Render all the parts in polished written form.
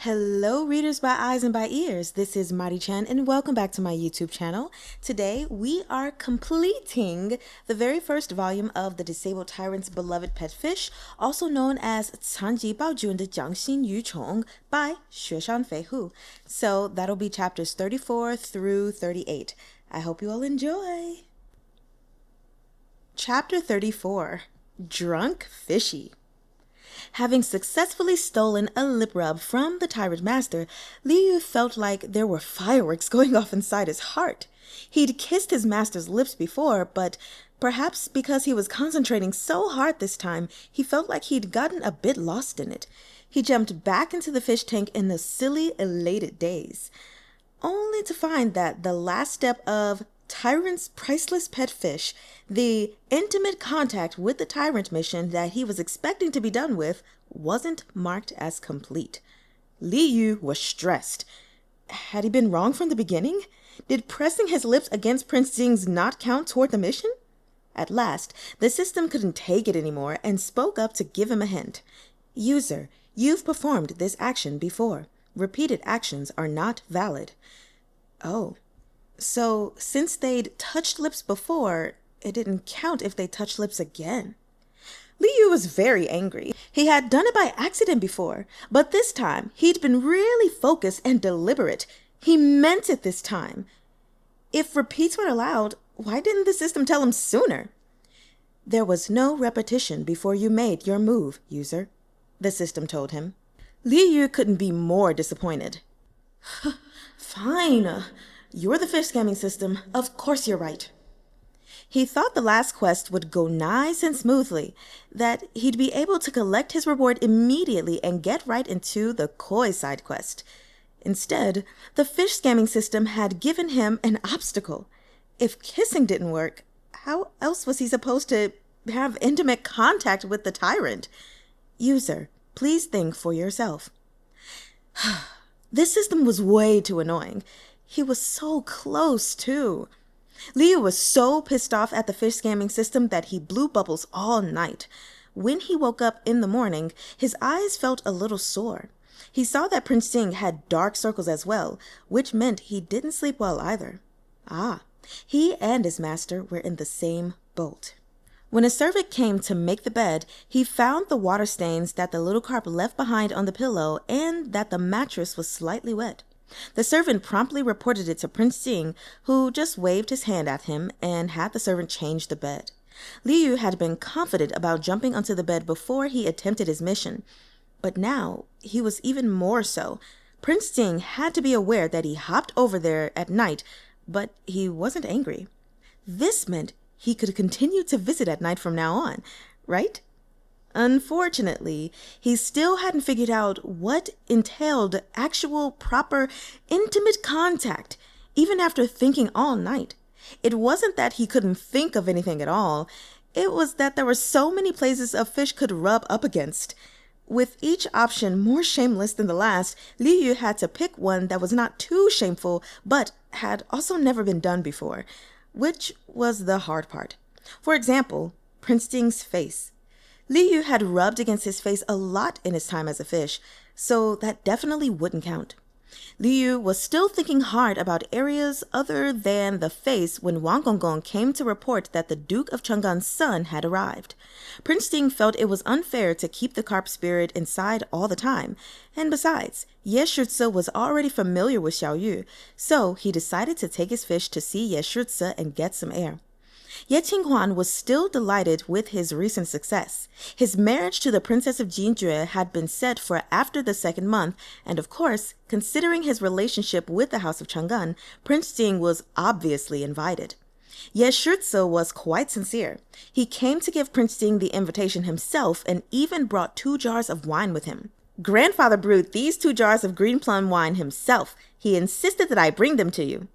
Hello, readers by eyes and by ears. This is Mari Chan, and welcome back to my YouTube channel. Today, we are completing the very first volume of the Disabled Tyrant's Beloved Pet Fish, also known as 残疾暴君的掌心鱼宠 by Xue Shan Fei Hu. So that'll be chapters 34 through 38. I hope you all enjoy. Chapter 34, Drunk Fishy. Having successfully stolen a lip rub from the tyrant master, Liu felt like there were fireworks going off inside his heart. He'd kissed his master's lips before, but perhaps because he was concentrating so hard this time, he felt like he'd gotten a bit lost in it. He jumped back into the fish tank in a silly, elated daze, only to find that the last step of Tyrant's priceless pet fish, the intimate contact with the tyrant mission that he was expecting to be done with, wasn't marked as complete. Liu was stressed. Had he been wrong from the beginning? Did pressing his lips against Prince Jing's not count toward the mission? At last, the system couldn't take it anymore and spoke up to give him a hint. User, you've performed this action before. Repeated actions are not valid. Oh. So, since they'd touched lips before, it didn't count if they touched lips again. Liu was very angry. He had done it by accident before, but this time he'd been really focused and deliberate. He meant it this time. If repeats were allowed, why didn't the system tell him sooner? There was no repetition before you made your move, user, the system told him. Liu couldn't be more disappointed. Fine. You're the fish scamming system. Of course you're right. He thought the last quest would go nice and smoothly, that he'd be able to collect his reward immediately and get right into the koi side quest. Instead, the fish scamming system had given him an obstacle. If kissing didn't work, how else was he supposed to have intimate contact with the tyrant? User, please think for yourself. This system was way too annoying. He was so close, too. Liu was so pissed off at the fish scamming system that he blew bubbles all night. When he woke up in the morning, his eyes felt a little sore. He saw that Prince Jing had dark circles as well, which meant he didn't sleep well either. He and his master were in the same boat. When a servant came to make the bed, he found the water stains that the little carp left behind on the pillow and that the mattress was slightly wet. The servant promptly reported it to Prince Jing, who just waved his hand at him and had the servant change the bed. Liu had been confident about jumping onto the bed before he attempted his mission, but now he was even more so. Prince Jing had to be aware that he hopped over there at night, but he wasn't angry. This meant he could continue to visit at night from now on, right? Unfortunately, he still hadn't figured out what entailed actual, proper, intimate contact, even after thinking all night. It wasn't that he couldn't think of anything at all. It was that there were so many places a fish could rub up against. With each option more shameless than the last, Liu had to pick one that was not too shameful, but had also never been done before, which was the hard part. For example, Prince Jing's face. Liu had rubbed against his face a lot in his time as a fish, so that definitely wouldn't count. Liu was still thinking hard about areas other than the face when Wang Gongong came to report that the Duke of Chang'an's son had arrived. Prince Jing felt it was unfair to keep the carp spirit inside all the time, and besides, Ye Shizhe was already familiar with Xiao Yu, so he decided to take his fish to see Ye Shizhe and get some air. Ye Qinghuan was still delighted with his recent success. His marriage to the Princess of Jinjue had been set for after the second month, and of course, considering his relationship with the House of Chang'an, Prince Jing was obviously invited. Ye Shizhe was quite sincere. He came to give Prince Jing the invitation himself and even brought 2 jars of wine with him. Grandfather brewed these 2 jars of green plum wine himself. He insisted that I bring them to you.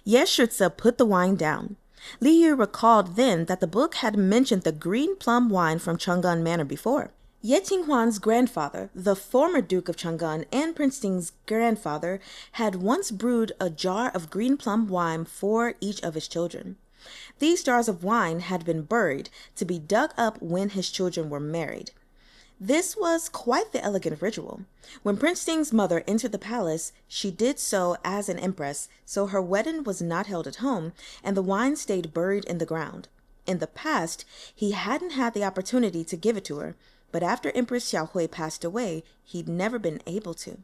Ye Shizhe put the wine down. Liu recalled then that the book had mentioned the green plum wine from Chang'an Manor before. Ye Qinghuan's grandfather, the former Duke of Chang'an, and Prince Jing's grandfather had once brewed a jar of green plum wine for each of his children. These jars of wine had been buried to be dug up when his children were married. This was quite the elegant ritual. When Prince Ding's mother entered the palace, she did so as an empress, so her wedding was not held at home, and the wine stayed buried in the ground. In the past, he hadn't had the opportunity to give it to her, but after Empress Xiaohui passed away, he'd never been able to.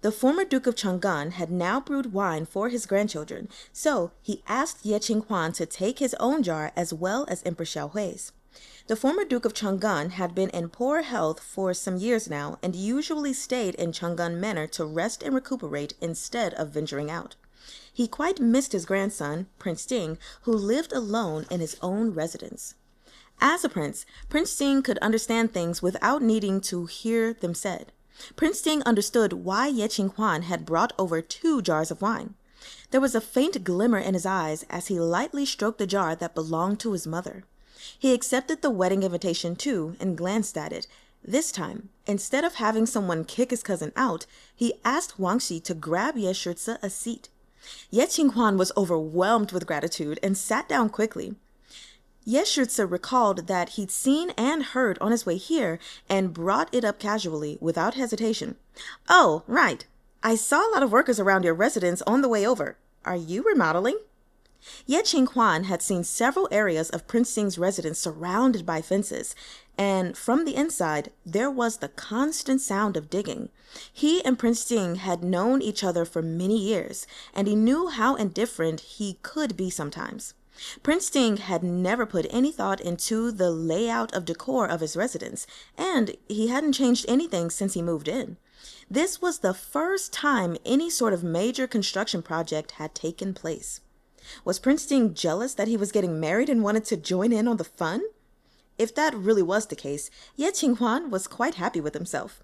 The former Duke of Chang'an had now brewed wine for his grandchildren, so he asked Ye Qinghuan to take his own jar as well as Empress Xiaohui's. The former Duke of Chang'an had been in poor health for some years now and usually stayed in Chang'an Manor to rest and recuperate instead of venturing out. He quite missed his grandson, Prince Ding, who lived alone in his own residence. As a prince, Prince Ding could understand things without needing to hear them said. Prince Ding understood why Ye Qinghuan had brought over 2 jars of wine. There was a faint glimmer in his eyes as he lightly stroked the jar that belonged to his mother. He accepted the wedding invitation too and glanced at it. This time, instead of having someone kick his cousin out, he asked Wang Xi to grab Ye Shurzi a seat. Ye Qinghuan was overwhelmed with gratitude and sat down quickly. Ye Shurzi recalled that he'd seen and heard on his way here and brought it up casually, without hesitation. "Oh, right. I saw a lot of workers around your residence on the way over. Are you remodeling?" Ye Qinghuan had seen several areas of Prince Ding's residence surrounded by fences, and from the inside, there was the constant sound of digging. He and Prince Ding had known each other for many years, and he knew how indifferent he could be sometimes. Prince Ding had never put any thought into the layout of decor of his residence, and he hadn't changed anything since he moved in. This was the first time any sort of major construction project had taken place. Was Prince Ding jealous that he was getting married and wanted to join in on the fun? If that really was the case, Ye Qinghuan was quite happy with himself.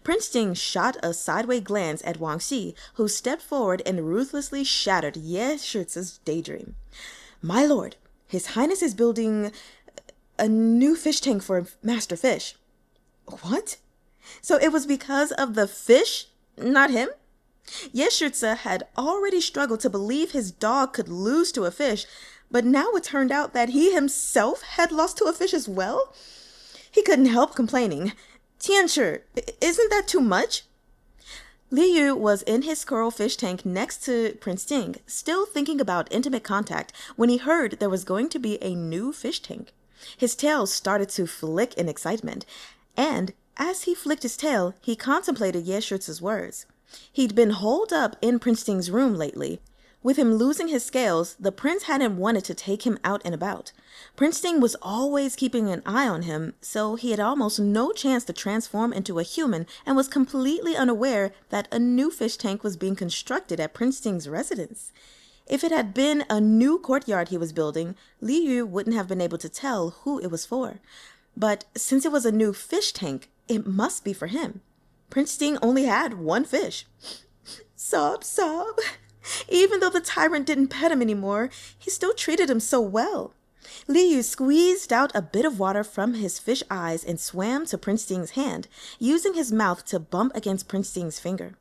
Prince Ding shot a sideways glance at Wang Xi, who stepped forward and ruthlessly shattered Ye Shurzi's daydream. "My lord, His Highness is building a new fish tank for Master Fish." What? So it was because of the fish, not him? Ye Shurzi had already struggled to believe his dog could lose to a fish, but now it turned out that he himself had lost to a fish as well? He couldn't help complaining. "Tianchi, isn't that too much?" Li Yu was in his coral fish tank next to Prince Ding, still thinking about intimate contact, when he heard there was going to be a new fish tank. His tail started to flick in excitement, and as he flicked his tail, he contemplated Ye Shurzi's words. He'd been holed up in Prince Ding's room lately. With him losing his scales, the prince hadn't wanted to take him out and about. Prince Ding was always keeping an eye on him, so he had almost no chance to transform into a human and was completely unaware that a new fish tank was being constructed at Prince Ding's residence. If it had been a new courtyard he was building, Li Yu wouldn't have been able to tell who it was for. But since it was a new fish tank, it must be for him. Prince Ding only had 1 fish. Sob, sob. Even though the tyrant didn't pet him anymore, he still treated him so well. Li Yu squeezed out a bit of water from his fish eyes and swam to Prince Ding's hand, using his mouth to bump against Prince Ding's finger.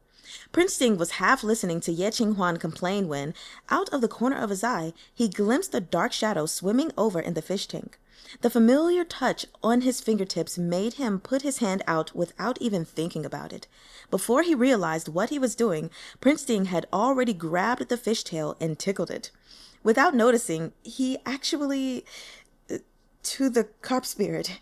Prince Ding was half listening to Ye Qinghuan complain when, out of the corner of his eye, he glimpsed a dark shadow swimming over in the fish tank. The familiar touch on his fingertips made him put his hand out without even thinking about it. Before he realized what he was doing, Prince Ding had already grabbed the fishtail and tickled it. Without noticing, he actually... to the carp spirit.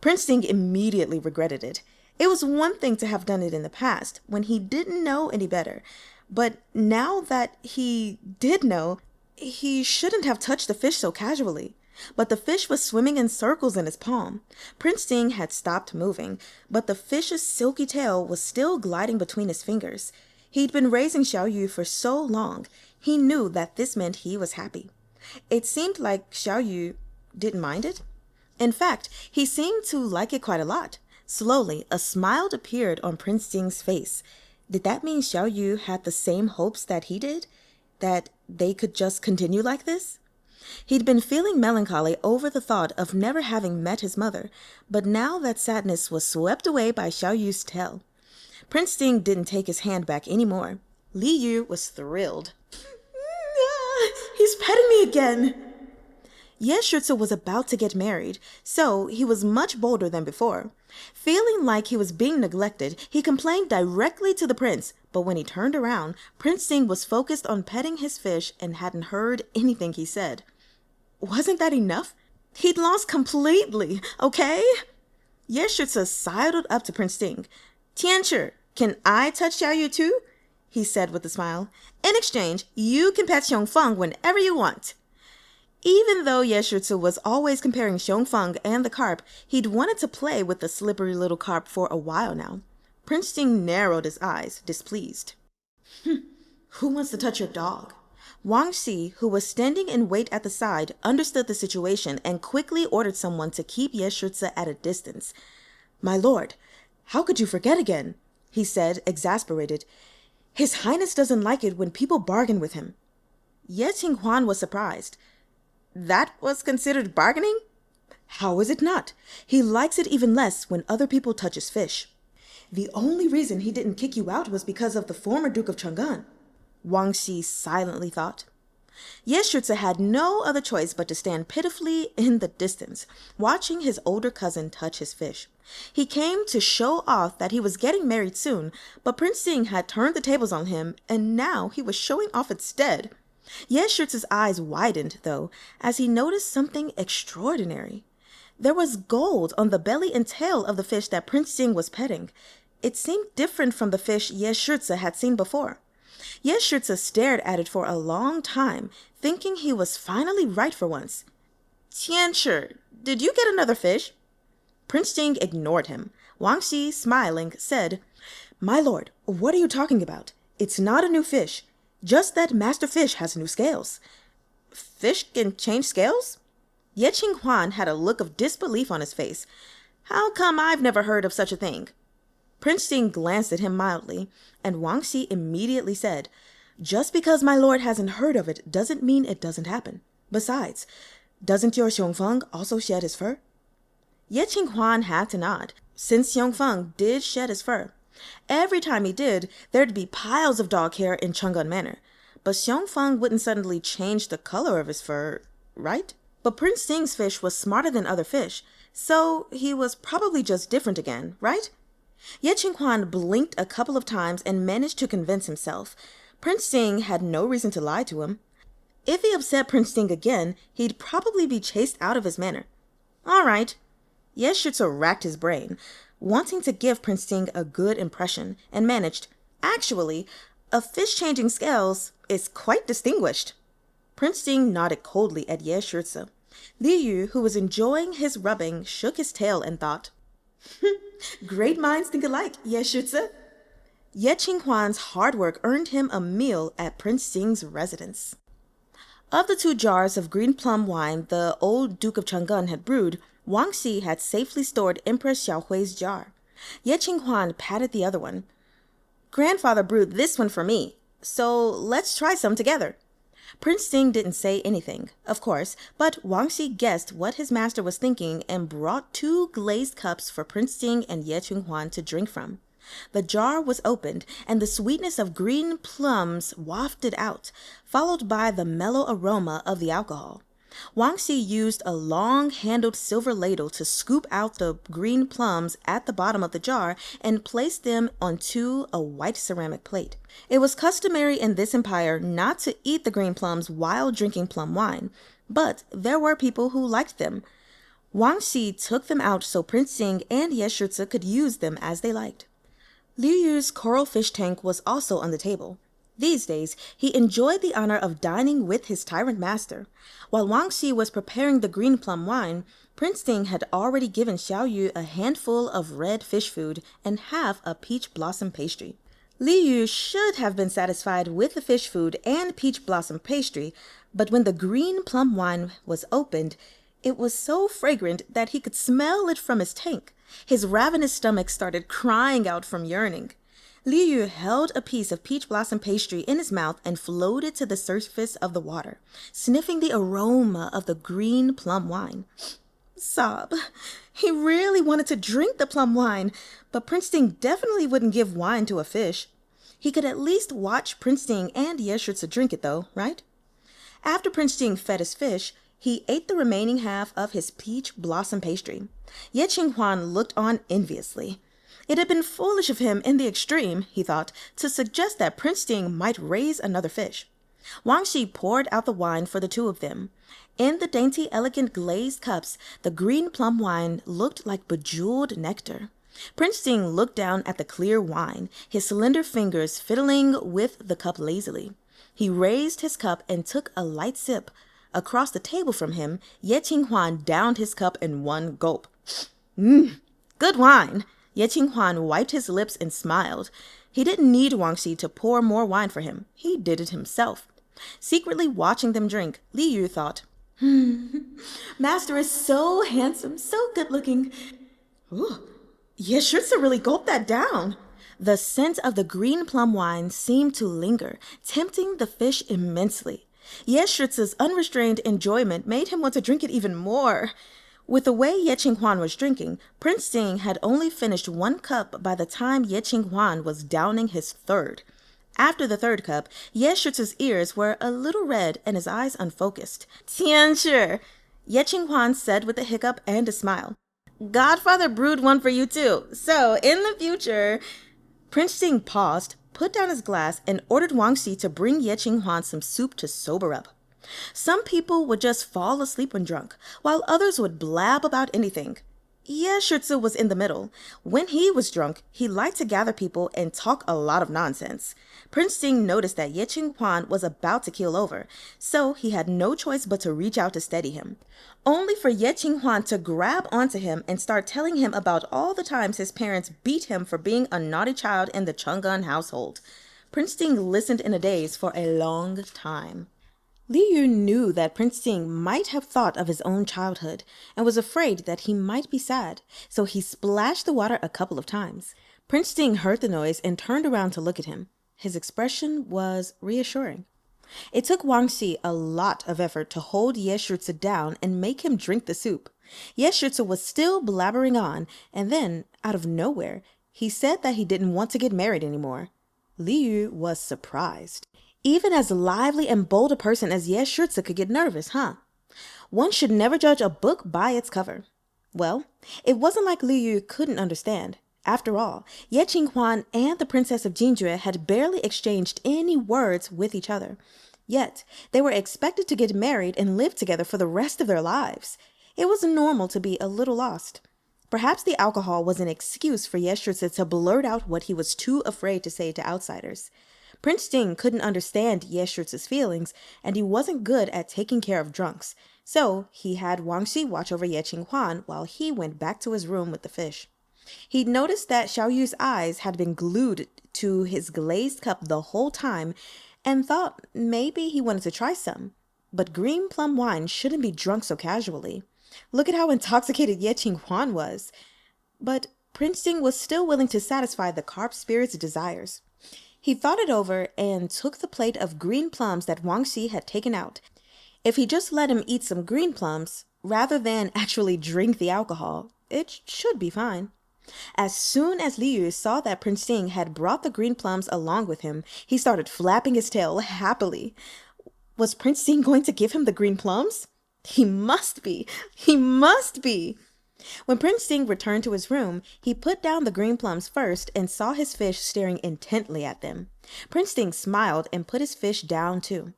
Prince Ding immediately regretted it. It was one thing to have done it in the past, when he didn't know any better. But now that he did know, he shouldn't have touched the fish so casually. But the fish was swimming in circles in his palm. Prince Ding had stopped moving, but the fish's silky tail was still gliding between his fingers. He'd been raising Xiao Yu for so long, he knew that this meant he was happy. It seemed like Xiao Yu didn't mind it. In fact, he seemed to like it quite a lot. Slowly, a smile appeared on Prince Ding's face. Did that mean Xiao Yu had the same hopes that he did? That they could just continue like this? He'd been feeling melancholy over the thought of never having met his mother, but now that sadness was swept away by Xiao Yu's tail. Prince Ding didn't take his hand back anymore. Li Yu was thrilled. He's petting me again. Ye Shurzi was about to get married, so he was much bolder than before. Feeling like he was being neglected, he complained directly to the prince, but when he turned around, Prince Sing was focused on petting his fish and hadn't heard anything he said. Wasn't that enough? He'd lost completely, okay? Yeshitsa sidled up to Prince Sing. Tianchi, can I touch Xiaoyu too? He said with a smile. In exchange, you can pet Xiongfeng whenever you want. Even though Yeshitsu was always comparing Xiongfeng and the carp, he'd wanted to play with the slippery little carp for a while now. Prince Sing narrowed his eyes, displeased. Who wants to touch your dog? Wang Xi, who was standing in wait at the side, understood the situation and quickly ordered someone to keep Yeshitsu at a distance. My lord, how could you forget again? He said, exasperated. His Highness doesn't like it when people bargain with him. Ye Qinghuan was surprised. That was considered bargaining? How is it not? He likes it even less when other people touch his fish. The only reason he didn't kick you out was because of the former Duke of Chang'an, Wang Xi silently thought. Yeshitsu had no other choice but to stand pitifully in the distance, watching his older cousin touch his fish. He came to show off that he was getting married soon, but Prince Sing had turned the tables on him, and now he was showing off instead. Yeshitsu's eyes widened, though, as he noticed something extraordinary. There was gold on the belly and tail of the fish that Prince Sing was petting. It seemed different from the fish Yeshitsu had seen before. Yeshitsu stared at it for a long time, thinking he was finally right for once. Tianchi, did you get another fish? Prince Sing ignored him. Wang Xi, smiling, said, My lord, what are you talking about? It's not a new fish. Just that Master Fish has new scales. Fish can change scales? Ye Qinghuan had a look of disbelief on his face. How come I've never heard of such a thing? Prince Sing glanced at him mildly, and Wang Xi immediately said, Just because my lord hasn't heard of it doesn't mean it doesn't happen. Besides, doesn't your Xiongfeng also shed his fur? Ye Qinghuan had to nod, since Xiongfeng did shed his fur. Every time he did, there'd be piles of dog hair in Chang'an Manor. But Xiongfeng wouldn't suddenly change the color of his fur, right? But Prince Sing's fish was smarter than other fish, so he was probably just different again, right? Ye Qinghuan blinked a couple of times and managed to convince himself. Prince Sing had no reason to lie to him. If he upset Prince Sing again, he'd probably be chased out of his manor. All right. Yeshitsu racked his brain, wanting to give Prince Sing a good impression, and managed, Actually, a fish changing scales is quite distinguished. Prince Sing nodded coldly at Yeshitsu. Liu Yu, who was enjoying his rubbing, shook his tail and thought, Great minds think alike, Yeshitsu. Ye Qinghuan's hard work earned him a meal at Prince Sing's residence. Of the 2 jars of green plum wine the old Duke of Chang'an had brewed, Wang Xi had safely stored Empress Xiaohui's jar. Ye Qinghuan patted the other one. Grandfather brewed this one for me, so let's try some together. Prince Sing didn't say anything, of course, but Wang Xi guessed what his master was thinking and brought 2 glazed cups for Prince Sing and Ye Qinghuan to drink from. The jar was opened, and the sweetness of green plums wafted out, followed by the mellow aroma of the alcohol. Wang Xi used a long-handled silver ladle to scoop out the green plums at the bottom of the jar and place them onto a white ceramic plate. It was customary in this empire not to eat the green plums while drinking plum wine, but there were people who liked them. Wang Xi took them out so Prince Sing and Yeshitsu could use them as they liked. Liu Yu's coral fish tank was also on the table. These days, he enjoyed the honor of dining with his tyrant master. While Wang Xi was preparing the green plum wine, Prince Sing had already given Xiaoyu a handful of red fish food and half a peach blossom pastry. Liu Yu should have been satisfied with the fish food and peach blossom pastry, but when the green plum wine was opened, it was so fragrant that he could smell it from his tank. His ravenous stomach started crying out from yearning. Liu Yu held a piece of peach blossom pastry in his mouth and floated to the surface of the water, sniffing the aroma of the green plum wine. Sob. He really wanted to drink the plum wine, but Prince Sing definitely wouldn't give wine to a fish. He could at least watch Prince Sing and Yeshitsu drink it, though, right? After Prince Sing fed his fish, he ate the remaining half of his peach blossom pastry. Ye Qinghuan looked on enviously. It had been foolish of him in the extreme, he thought, to suggest that Prince Ting might raise another fish. Wang Shi poured out the wine for the two of them. In the dainty, elegant glazed cups, the green plum wine looked like bejeweled nectar. Prince Ting looked down at the clear wine, his slender fingers fiddling with the cup lazily. He raised his cup and took a light sip. Across the table from him, Ye Qinghuan downed his cup in one gulp. Good wine! Ye Qinghuan wiped his lips and smiled. He didn't need Wang Shi to pour more wine for him. He did it himself. Secretly watching them drink, Li Yu thought, Master is so handsome, so good-looking. Ye Shitsu really gulped that down. The scent of the green plum wine seemed to linger, tempting the fish immensely. Ye Shitsu's unrestrained enjoyment made him want to drink it even more. With the way Ye Qinghuan was drinking, Prince Ting had only finished one cup by the time Ye Qinghuan was downing his third. After the third cup, Ye Shitsu's ears were a little red and his eyes unfocused. Tianshi, Ye Qinghuan said with a hiccup and a smile. Godfather brewed one for you too, so in the future... Prince Ting paused, put down his glass, and ordered Wang Shi to bring Ye Qinghuan some soup to sober up. Some people would just fall asleep when drunk, while others would blab about anything. Ye Shitsu was in the middle. When he was drunk, he liked to gather people and talk a lot of nonsense. Prince Ting noticed that Ye Qinghuan was about to keel over, so he had no choice but to reach out to steady him. Only for Ye Qinghuan to grab onto him and start telling him about all the times his parents beat him for being a naughty child in the Changle household. Prince Ting listened in a daze for a long time. Li Yu knew that Prince Ting might have thought of his own childhood and was afraid that he might be sad, so he splashed the water a couple of times. Prince Ting heard the noise and turned around to look at him. His expression was reassuring. It took Wang Shi a lot of effort to hold Ye Shitsu down and make him drink the soup. Ye Shitsu was still blabbering on, and then, out of nowhere, he said that he didn't want to get married anymore. Li Yu was surprised. Even as lively and bold a person as Ye Shitsu could get nervous, huh? One should never judge a book by its cover. Well, it wasn't like Li Yu couldn't understand. After all, Ye Qinghuan and the Princess of Jinjue had barely exchanged any words with each other. Yet, they were expected to get married and live together for the rest of their lives. It was normal to be a little lost. Perhaps the alcohol was an excuse for Ye Shitsu to blurt out what he was too afraid to say to outsiders. Prince Ting couldn't understand Ye Shitsu's feelings, and he wasn't good at taking care of drunks, so he had Wang Shi watch over Ye Qinghuan while he went back to his room with the fish. He'd noticed that Xiao Yu's eyes had been glued to his glazed cup the whole time and thought maybe he wanted to try some. But green plum wine shouldn't be drunk so casually. Look at how intoxicated Ye Qinghuan was. But Prince Ting was still willing to satisfy the carp spirit's desires. He thought it over and took the plate of green plums that Wang Shi had taken out. If he just let him eat some green plums, rather than actually drink the alcohol, it should be fine. As soon as Li Yu saw that Prince Ting had brought the green plums along with him, he started flapping his tail happily. Was Prince Ting going to give him the green plums? He must be! He must be! When Prince Ting returned to his room, he put down the green plums first and saw his fish staring intently at them. Prince Ting smiled and put his fish down too.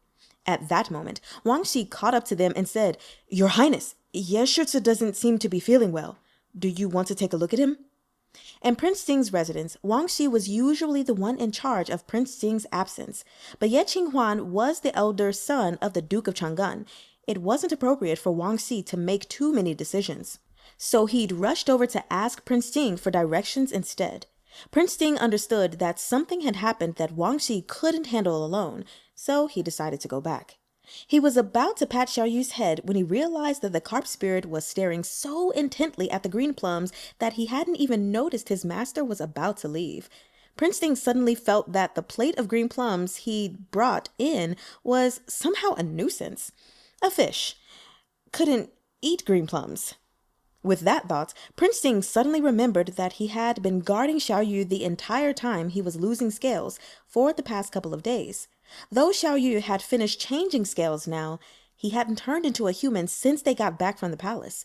At that moment, Wang Shi caught up to them and said, "Your Highness, Ye Shitsu doesn't seem to be feeling well. Do you want to take a look at him?" In Prince Ting's residence, Wang Shi was usually the one in charge of Prince Ting's absence, but Ye Qinghuan was the elder son of the Duke of Chang'an. It wasn't appropriate for Wang Shi to make too many decisions. So he'd rushed over to ask Prince Ting for directions instead. Prince Ting understood that something had happened that Wang Shi couldn't handle alone, so he decided to go back. He was about to pat Xiao Yu's head when he realized that the carp spirit was staring so intently at the green plums that he hadn't even noticed his master was about to leave. Prince Ting suddenly felt that the plate of green plums he'd brought in was somehow a nuisance. A fish couldn't eat green plums. With that thought, Prince Ting suddenly remembered that he had been guarding Xiao Yu the entire time he was losing scales for the past couple of days. Though Xiao Yu had finished changing scales now, he hadn't turned into a human since they got back from the palace.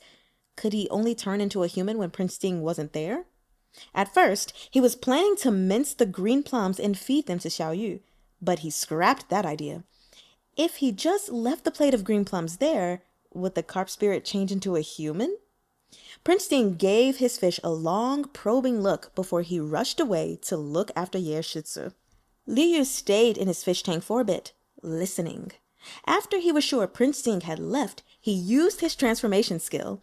Could he only turn into a human when Prince Ting wasn't there? At first, he was planning to mince the green plums and feed them to Xiao Yu, but he scrapped that idea. If he just left the plate of green plums there, would the carp spirit change into a human? Prince Ting gave his fish a long, probing look before he rushed away to look after Ye Shitsu. Liu Yu stayed in his fish tank for a bit, listening. After he was sure Prince Ting had left, he used his transformation skill.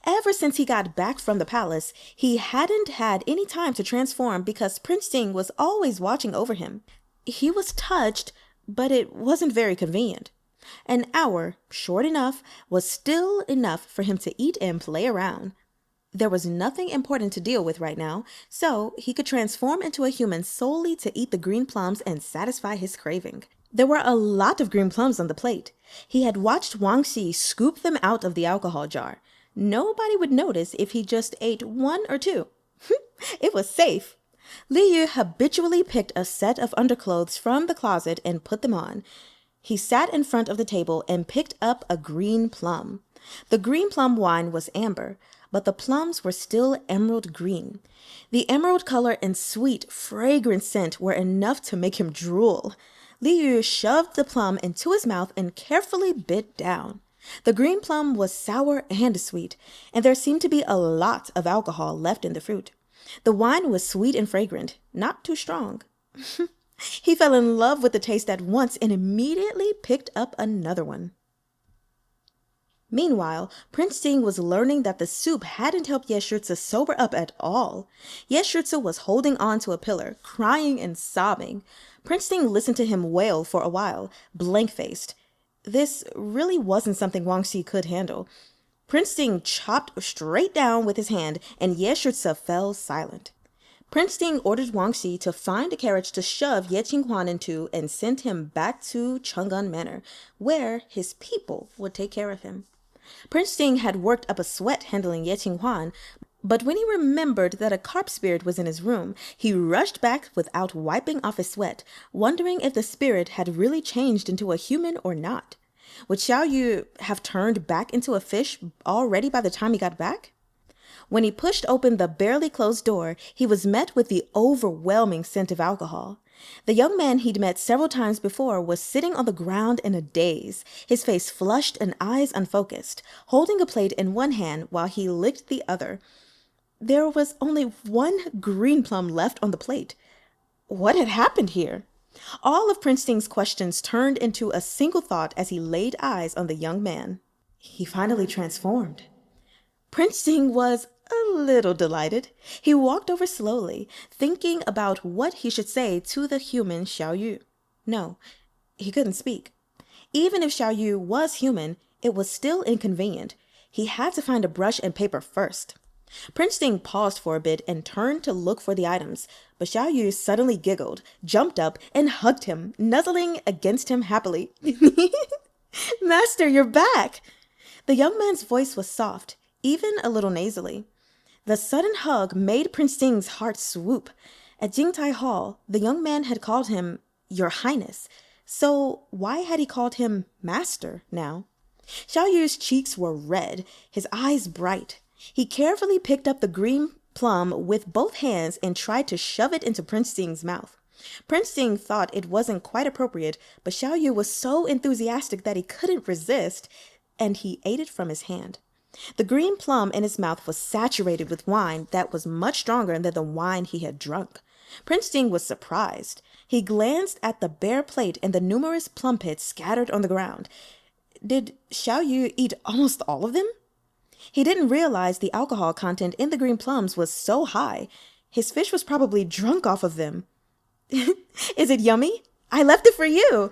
Ever since he got back from the palace, he hadn't had any time to transform because Prince Ting was always watching over him. He was touched, but it wasn't very convenient. An hour, short enough, was still enough for him to eat and play around. There was nothing important to deal with right now, so he could transform into a human solely to eat the green plums and satisfy his craving. There were a lot of green plums on the plate. He had watched Wang Xi scoop them out of the alcohol jar. Nobody would notice if he just ate 1 or 2. It was safe. Liu Yu habitually picked a set of underclothes from the closet and put them on. He sat in front of the table and picked up a green plum. The green plum wine was amber, but the plums were still emerald green. The emerald color and sweet, fragrant scent were enough to make him drool. Liu Yu shoved the plum into his mouth and carefully bit down. The green plum was sour and sweet, and there seemed to be a lot of alcohol left in the fruit. The wine was sweet and fragrant, not too strong. He fell in love with the taste at once and immediately picked up another one. Meanwhile, Prince Ting was learning that the soup hadn't helped Ye Shitsu sober up at all. Ye Shitsu was holding on to a pillar, crying and sobbing. Prince Ting listened to him wail for a while, blank-faced. This really wasn't something Wang Xi could handle. Prince Ting chopped straight down with his hand, and Ye Shitsu fell silent. Prince Ting ordered Wang Xi to find a carriage to shove Ye Qinghuan into and send him back to Chang'an Manor, where his people would take care of him. Prince Ting had worked up a sweat handling Ye Qinghuan, but when he remembered that a carp spirit was in his room, he rushed back without wiping off his sweat, wondering if the spirit had really changed into a human or not. Would Xiao Yu have turned back into a fish already by the time he got back? When he pushed open the barely closed door, he was met with the overwhelming scent of alcohol. The young man he'd met several times before was sitting on the ground in a daze, his face flushed and eyes unfocused, holding a plate in one hand while he licked the other. There was only 1 green plum left on the plate. What had happened here? All of Prince Ting's questions turned into a single thought as he laid eyes on the young man. He finally transformed. Prince Ting was a little delighted. He walked over slowly, thinking about what he should say to the human Xiao Yu. No, he couldn't speak. Even if Xiao Yu was human, it was still inconvenient. He had to find a brush and paper first. Prince Ting paused for a bit and turned to look for the items, but Xiao Yu suddenly giggled, jumped up, and hugged him, nuzzling against him happily. "Master, you're back!" The young man's voice was soft, even a little nasally. The sudden hug made Prince Ting's heart swoop. At Jingtai Hall, the young man had called him Your Highness, so why had he called him Master now? Xiao Yu's cheeks were red, his eyes bright. He carefully picked up the green plum with both hands and tried to shove it into Prince Ting's mouth. Prince Ting thought it wasn't quite appropriate, but Xiao Yu was so enthusiastic that he couldn't resist, and he ate it from his hand. The green plum in his mouth was saturated with wine that was much stronger than the wine he had drunk. Prince Ting was surprised. He glanced at the bare plate and the numerous plum pits scattered on the ground. Did Xiao Yu eat almost all of them? He didn't realize the alcohol content in the green plums was so high. His fish was probably drunk off of them. "Is it yummy? I left it for you,"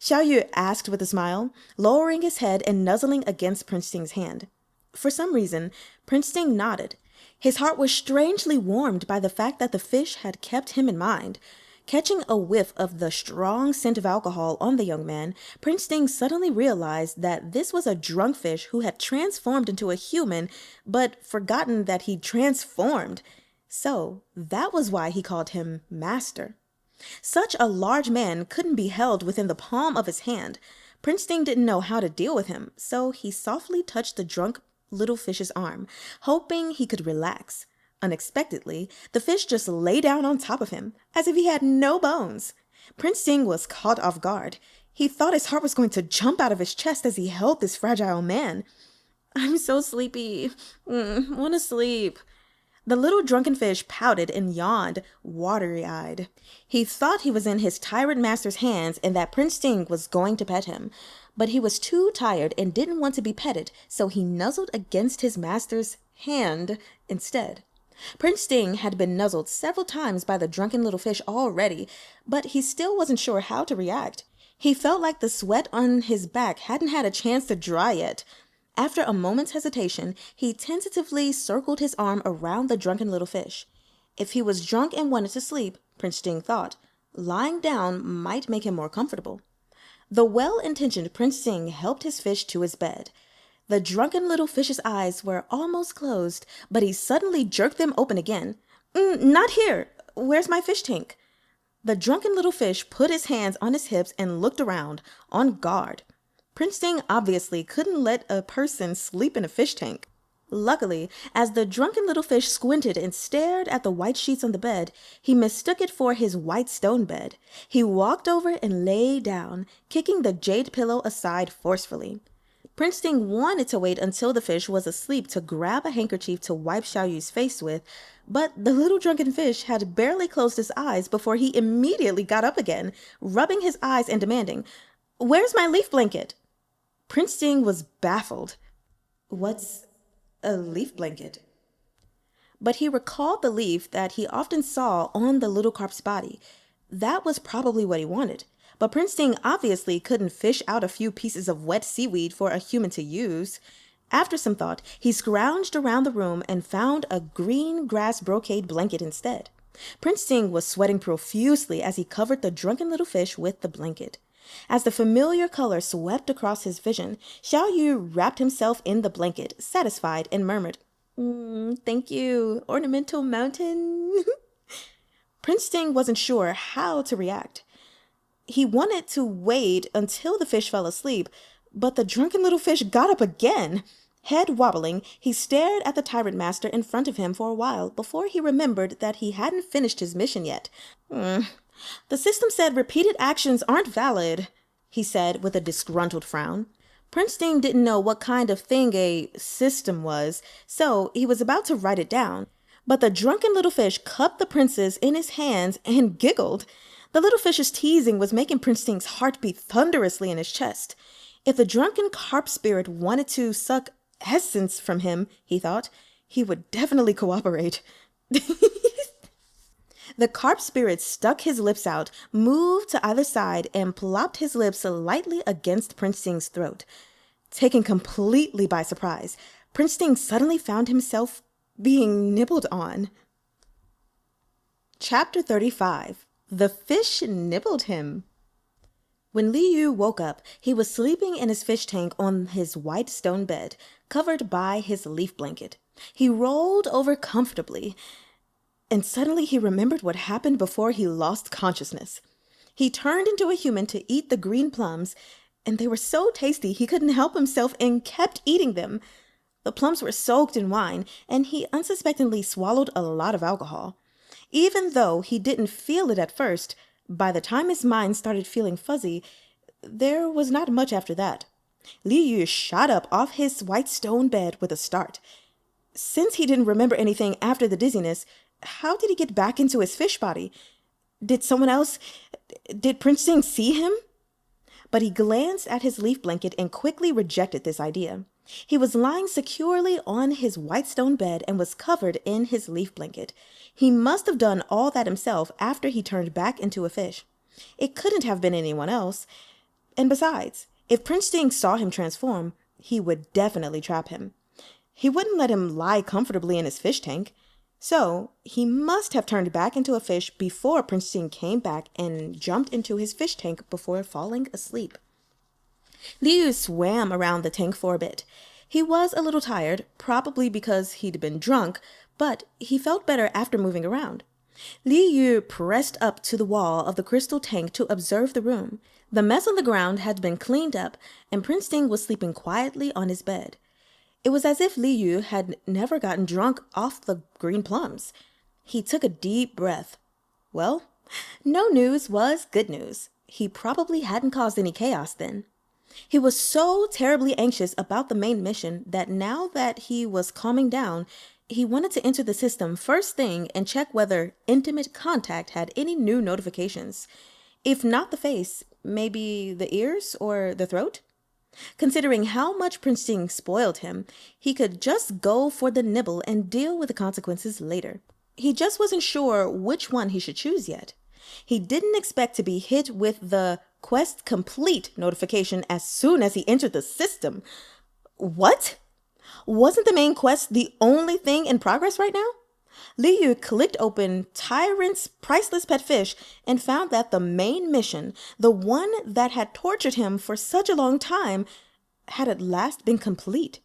Xiao Yu asked with a smile, lowering his head and nuzzling against Prince Ting's hand. For some reason, Prince Ting nodded. His heart was strangely warmed by the fact that the fish had kept him in mind. Catching a whiff of the strong scent of alcohol on the young man, Prince Ting suddenly realized that this was a drunk fish who had transformed into a human, but forgotten that he'd transformed. So that was why he called him Master. Such a large man couldn't be held within the palm of his hand. Prince Ting didn't know how to deal with him, so he softly touched the drunk little fish's arm, hoping he could relax. Unexpectedly, the fish just lay down on top of him, as if he had no bones. Prince Ting was caught off guard. He thought his heart was going to jump out of his chest as he held this fragile man. "I'm so sleepy. Want to sleep." The little drunken fish pouted and yawned, watery-eyed. He thought he was in his tyrant master's hands and that Prince Ting was going to pet him, but he was too tired and didn't want to be petted, so he nuzzled against his master's hand instead. Prince Ting had been nuzzled several times by the drunken little fish already, but he still wasn't sure how to react. He felt like the sweat on his back hadn't had a chance to dry yet. After a moment's hesitation, he tentatively circled his arm around the drunken little fish. If he was drunk and wanted to sleep, Prince Ting thought, lying down might make him more comfortable. The well-intentioned Prince Ting helped his fish to his bed. The drunken little fish's eyes were almost closed, but he suddenly jerked them open again. Not here. Where's my fish tank?" The drunken little fish put his hands on his hips and looked around, on guard. Prince Ting obviously couldn't let a person sleep in a fish tank. Luckily, as the drunken little fish squinted and stared at the white sheets on the bed, he mistook it for his white stone bed. He walked over and lay down, kicking the jade pillow aside forcefully. Prince Ting wanted to wait until the fish was asleep to grab a handkerchief to wipe Xiao Yu's face with, but the little drunken fish had barely closed his eyes before he immediately got up again, rubbing his eyes and demanding, "Where's my leaf blanket?" Prince Ting was baffled. "What's a leaf blanket?" But he recalled the leaf that he often saw on the little carp's body. That was probably what he wanted. But Prince Ting obviously couldn't fish out a few pieces of wet seaweed for a human to use. After some thought, he scrounged around the room and found a green grass brocade blanket instead. Prince Ting was sweating profusely as he covered the drunken little fish with the blanket. As the familiar color swept across his vision, Xiao Yu wrapped himself in the blanket, satisfied, and murmured, "Thank you, ornamental mountain." Prince Ting wasn't sure how to react. He wanted to wait until the fish fell asleep, but the drunken little fish got up again. Head wobbling, he stared at the tyrant master in front of him for a while before he remembered that he hadn't finished his mission yet. "The system said repeated actions aren't valid," he said with a disgruntled frown. Prince Ting didn't know what kind of thing a system was, so he was about to write it down. But the drunken little fish cupped the princes in his hands and giggled. The little fish's teasing was making Prince Ting's heart beat thunderously in his chest. If the drunken carp spirit wanted to suck essence from him, he thought, he would definitely cooperate. The carp spirit stuck his lips out, moved to either side, and plopped his lips lightly against Prince Ting's throat. Taken completely by surprise, Prince Ting suddenly found himself being nibbled on. Chapter 35. The fish nibbled him. When Li Yu woke up, he was sleeping in his fish tank on his white stone bed, covered by his leaf blanket. He rolled over comfortably, and suddenly he remembered what happened before he lost consciousness. He turned into a human to eat the green plums, and they were so tasty he couldn't help himself and kept eating them. The plums were soaked in wine, and he unsuspectingly swallowed a lot of alcohol. Even though he didn't feel it at first, by the time his mind started feeling fuzzy, there was not much after that. Li Yu shot up off his white stone bed with a start. Since he didn't remember anything after the dizziness, how did he get back into his fish body? Did Prince Ting see him? But he glanced at his leaf blanket and quickly rejected this idea. He was lying securely on his white stone bed and was covered in his leaf blanket. He must have done all that himself after he turned back into a fish. It couldn't have been anyone else. And besides, if Prince Ting saw him transform, he would definitely trap him. He wouldn't let him lie comfortably in his fish tank. So he must have turned back into a fish before Prince Ting came back and jumped into his fish tank before falling asleep. Li Yu swam around the tank for a bit. He was a little tired, probably because he'd been drunk, but he felt better after moving around. Li Yu pressed up to the wall of the crystal tank to observe the room. The mess on the ground had been cleaned up, and Prince Ting was sleeping quietly on his bed. It was as if Li Yu had never gotten drunk off the green plums. He took a deep breath. Well, no news was good news. He probably hadn't caused any chaos then. He was so terribly anxious about the main mission that now that he was calming down, he wanted to enter the system first thing and check whether Intimate Contact had any new notifications. If not the face, maybe the ears or the throat? Considering how much Prince Jing spoiled him, he could just go for the nibble and deal with the consequences later. He just wasn't sure which one he should choose yet. He didn't expect to be hit with the quest complete notification as soon as he entered the system. What? Wasn't the main quest the only thing in progress right now? Li Yu clicked open Tyrant's priceless pet fish and found that the main mission, the one that had tortured him for such a long time, had at last been complete.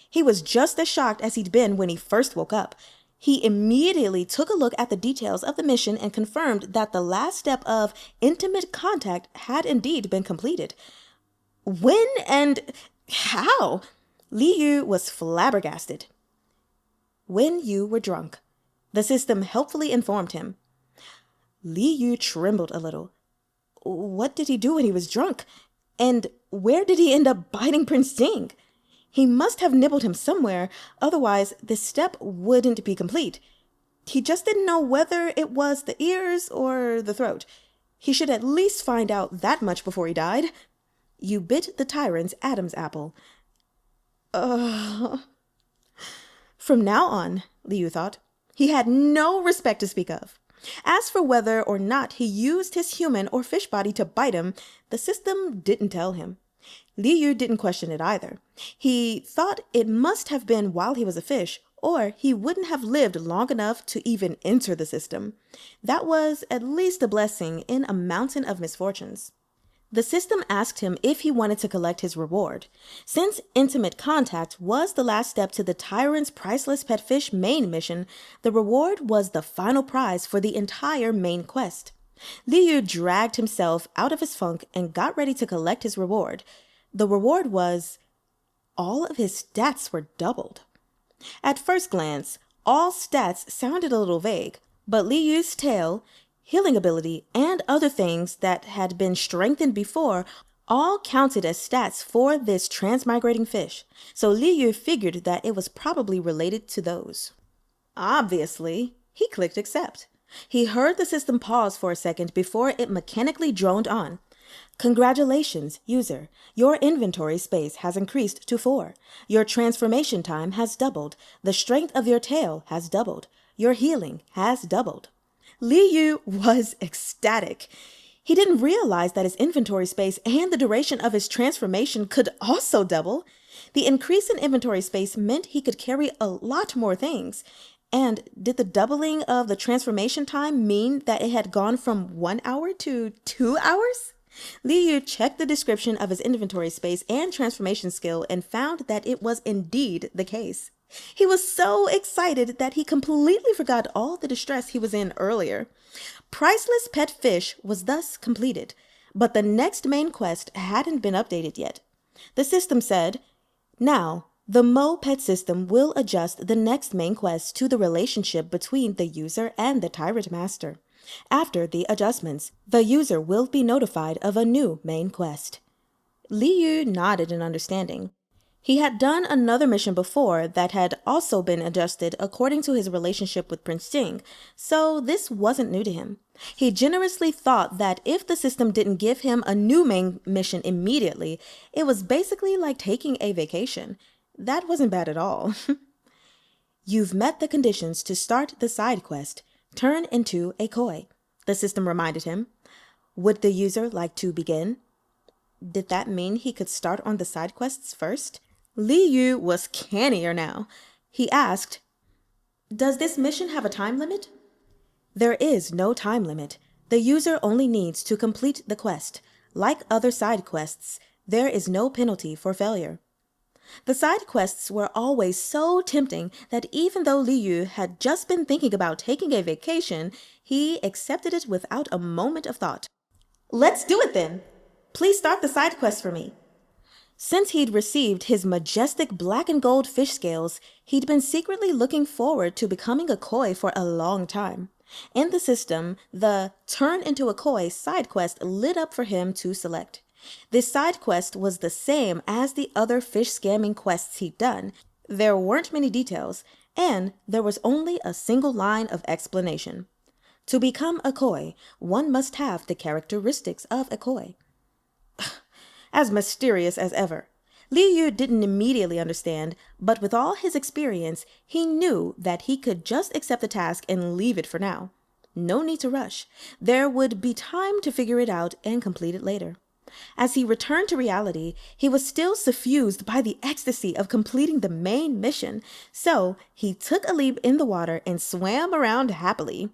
He was just as shocked as he'd been when he first woke up. He immediately took a look at the details of the mission and confirmed that the last step of Intimate Contact had indeed been completed. When and how? Li Yu was flabbergasted. When you were drunk, the system helpfully informed him. Li Yu trembled a little. What did he do when he was drunk? And where did he end up biting Prince Jing? He must have nibbled him somewhere, otherwise this step wouldn't be complete. He just didn't know whether it was the ears or the throat. He should at least find out that much before he died. You bit the tyrant's Adam's apple. From now on, Li Yu thought, he had no respect to speak of. As for whether or not he used his human or fish body to bite him, the system didn't tell him. Li Yu didn't question it either. He thought it must have been while he was a fish, or he wouldn't have lived long enough to even enter the system. That was at least a blessing in a mountain of misfortunes. The system asked him if he wanted to collect his reward. Since Intimate Contact was the last step to the Tyrant's priceless pet fish main mission, the reward was the final prize for the entire main quest. Li Yu dragged himself out of his funk and got ready to collect his reward. The reward was all of his stats were doubled. At first glance, all stats sounded a little vague, but Li Yu's tail, healing ability, and other things that had been strengthened before all counted as stats for this transmigrating fish, so Li Yu figured that it was probably related to those. Obviously, he clicked accept. He heard the system pause for a second before it mechanically droned on. Congratulations, user. Your inventory space has increased to 4. Your transformation time has doubled. The strength of your tail has doubled. Your healing has doubled. Li Yu was ecstatic. He didn't realize that his inventory space and the duration of his transformation could also double. The increase in inventory space meant he could carry a lot more things. And did the doubling of the transformation time mean that it had gone from 1 hour to 2 hours? Li Yu checked the description of his inventory space and transformation skill and found that it was indeed the case. He was so excited that he completely forgot all the distress he was in earlier. Priceless Pet Fish was thus completed, but the next main quest hadn't been updated yet. The system said, "Now, the Mo Pet system will adjust the next main quest to the relationship between the user and the Tyrant Master. After the adjustments, the user will be notified of a new main quest." Li Yu nodded in understanding. He had done another mission before that had also been adjusted according to his relationship with Prince Jing, so this wasn't new to him. He generously thought that if the system didn't give him a new main mission immediately, it was basically like taking a vacation. That wasn't bad at all. You've met the conditions to start the side quest. Turn into a koi, the system reminded him. Would the user like to begin? Did that mean he could start on the side quests first? Li Yu was cannier now. He asked, "Does this mission have a time limit?" There is no time limit. The user only needs to complete the quest. Like other side quests, there is no penalty for failure. The side quests were always so tempting that even though Li Yu had just been thinking about taking a vacation, he accepted it without a moment of thought. "Let's do it then. Please start the side quest for me." Since he'd received his majestic black and gold fish scales, he'd been secretly looking forward to becoming a koi for a long time. In the system, the Turn into a Koi side quest lit up for him to select. This side quest was the same as the other fish scamming quests he'd done. There weren't many details, and there was only a single line of explanation. To become a koi, one must have the characteristics of a koi. As mysterious as ever. Liu Yu didn't immediately understand, but with all his experience, he knew that he could just accept the task and leave it for now. No need to rush. There would be time to figure it out and complete it later. As he returned to reality, he was still suffused by the ecstasy of completing the main mission, so he took a leap in the water and swam around happily.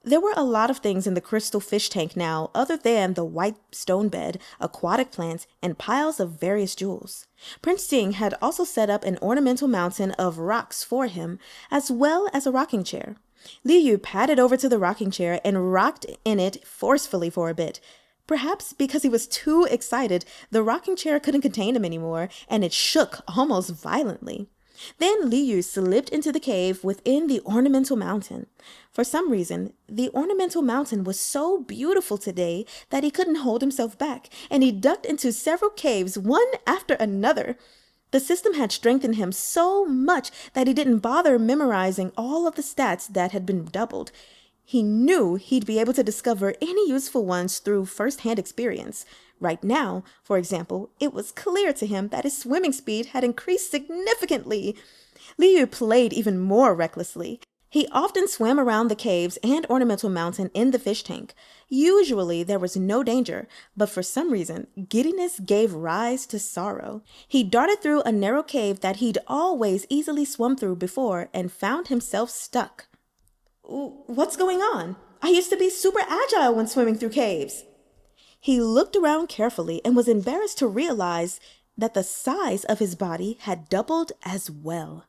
There were a lot of things in the crystal fish tank now other than the white stone bed, aquatic plants, and piles of various jewels. Prince Ting had also set up an ornamental mountain of rocks for him, as well as a rocking chair. Liu Yu padded over to the rocking chair and rocked in it forcefully for a bit. Perhaps because he was too excited, the rocking chair couldn't contain him anymore, and it shook almost violently. Then Liu Yu slipped into the cave within the ornamental mountain. For some reason, the ornamental mountain was so beautiful today that he couldn't hold himself back, and he ducked into several caves, one after another. The system had strengthened him so much that he didn't bother memorizing all of the stats that had been doubled. He knew he'd be able to discover any useful ones through first-hand experience. Right now, for example, it was clear to him that his swimming speed had increased significantly. Liu Yu played even more recklessly. He often swam around the caves and ornamental mountain in the fish tank. Usually there was no danger, but for some reason, giddiness gave rise to sorrow. He darted through a narrow cave that he'd always easily swum through before and found himself stuck. What's going on? I used to be super agile when swimming through caves. He looked around carefully and was embarrassed to realize that the size of his body had doubled as well.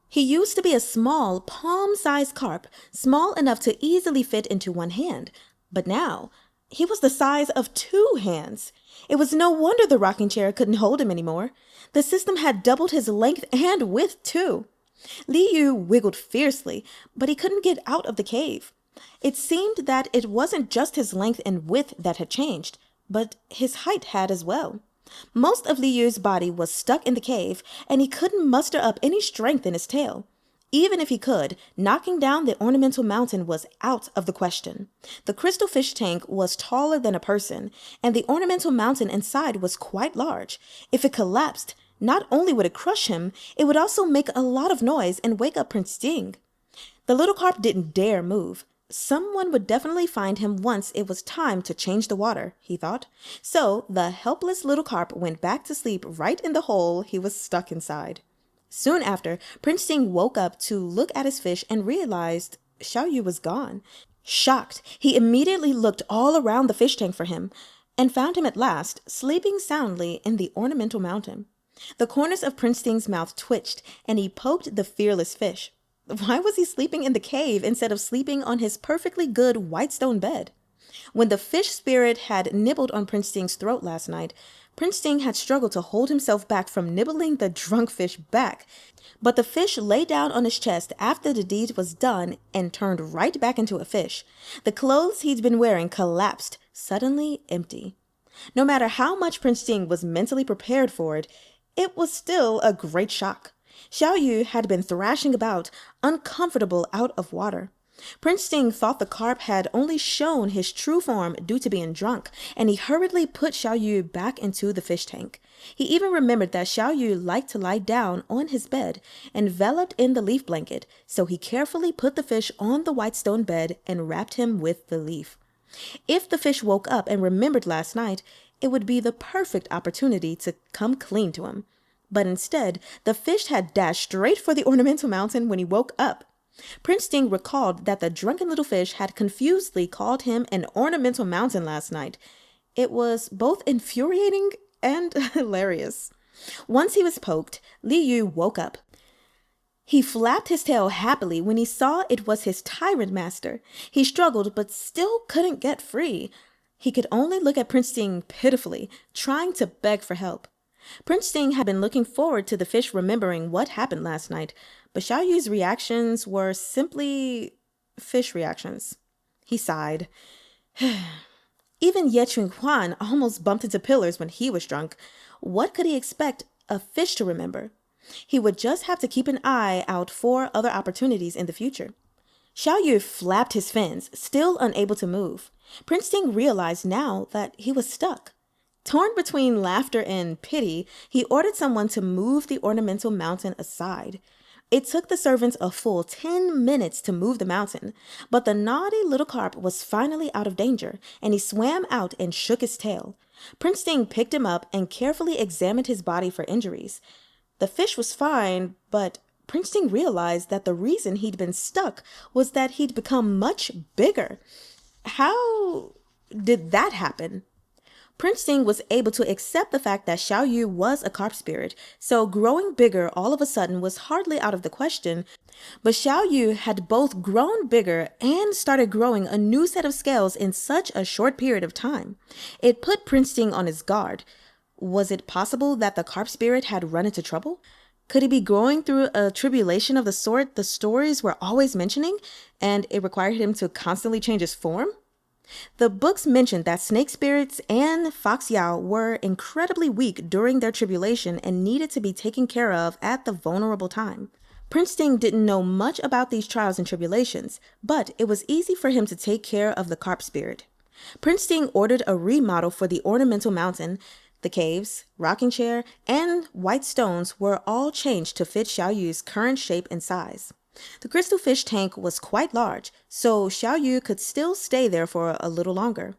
He used to be a small, palm-sized carp, small enough to easily fit into one hand, but now he was the size of 2 hands. It was no wonder the rocking chair couldn't hold him anymore. The system had doubled his length and width too. Liu Yu wiggled fiercely, but he couldn't get out of the cave. It seemed that it wasn't just his length and width that had changed, but his height had as well. Most of Liu Yu's body was stuck in the cave, and he couldn't muster up any strength in his tail. Even if he could, knocking down the ornamental mountain was out of the question. The crystal fish tank was taller than a person, and the ornamental mountain inside was quite large. If it collapsed, not only would it crush him, it would also make a lot of noise and wake up Prince Ting. The little carp didn't dare move. Someone would definitely find him once it was time to change the water, he thought. So the helpless little carp went back to sleep right in the hole he was stuck inside. Soon after, Prince Ting woke up to look at his fish and realized Xiao Yu was gone. Shocked, he immediately looked all around the fish tank for him and found him at last sleeping soundly in the ornamental mountain. The corners of Prince Ting's mouth twitched, and he poked the fearless fish. Why was he sleeping in the cave instead of sleeping on his perfectly good white stone bed? When the fish spirit had nibbled on Prince Ting's throat last night, Prince Ting had struggled to hold himself back from nibbling the drunk fish back. But the fish lay down on his chest after the deed was done and turned right back into a fish. The clothes he'd been wearing collapsed, suddenly empty. No matter how much Prince Ting was mentally prepared for it, it was still a great shock. Xiao Yu had been thrashing about, uncomfortable out of water. Prince Ting thought the carp had only shown his true form due to being drunk, and he hurriedly put Xiao Yu back into the fish tank. He even remembered that Xiao Yu liked to lie down on his bed, enveloped in the leaf blanket, so he carefully put the fish on the white stone bed and wrapped him with the leaf. If the fish woke up and remembered last night, it would be the perfect opportunity to come clean to him. But instead, the fish had dashed straight for the ornamental mountain when he woke up. Prince Ting recalled that the drunken little fish had confusedly called him an ornamental mountain last night. It was both infuriating and hilarious. Once he was poked, Liu Yu woke up. He flapped his tail happily when he saw it was his tyrant master. He struggled but still couldn't get free. He could only look at Prince Ting pitifully, trying to beg for help. Prince Sting had been looking forward to the fish remembering what happened last night, but Xiao Yu's reactions were simply fish reactions. He sighed. Even Ye Chun-Huan almost bumped into pillars when he was drunk. What could he expect a fish to remember? He would just have to keep an eye out for other opportunities in the future. Xiao Yu flapped his fins, still unable to move. Prince Sting realized now that he was stuck. Torn between laughter and pity, he ordered someone to move the ornamental mountain aside. It took the servants a full 10 minutes to move the mountain, but the naughty little carp was finally out of danger, and he swam out and shook his tail. Prince Sting picked him up and carefully examined his body for injuries. The fish was fine, but Prince Sting realized that the reason he'd been stuck was that he'd become much bigger. How did that happen? Prince Sting was able to accept the fact that Xiao Yu was a carp spirit, so growing bigger all of a sudden was hardly out of the question. But Xiao Yu had both grown bigger and started growing a new set of scales in such a short period of time. It put Prince Sting on his guard. Was it possible that the carp spirit had run into trouble? Could he be going through a tribulation of the sort the stories were always mentioning, and it required him to constantly change his form? The books mentioned that snake spirits and Fox Yao were incredibly weak during their tribulation and needed to be taken care of at the vulnerable time. Prince Sting didn't know much about these trials and tribulations, but it was easy for him to take care of the carp spirit. Prince Sting ordered a remodel for the ornamental mountain. The caves, rocking chair, and white stones were all changed to fit Xiao Yu's current shape and size. The crystal fish tank was quite large, so Xiao Yu could still stay there for a little longer.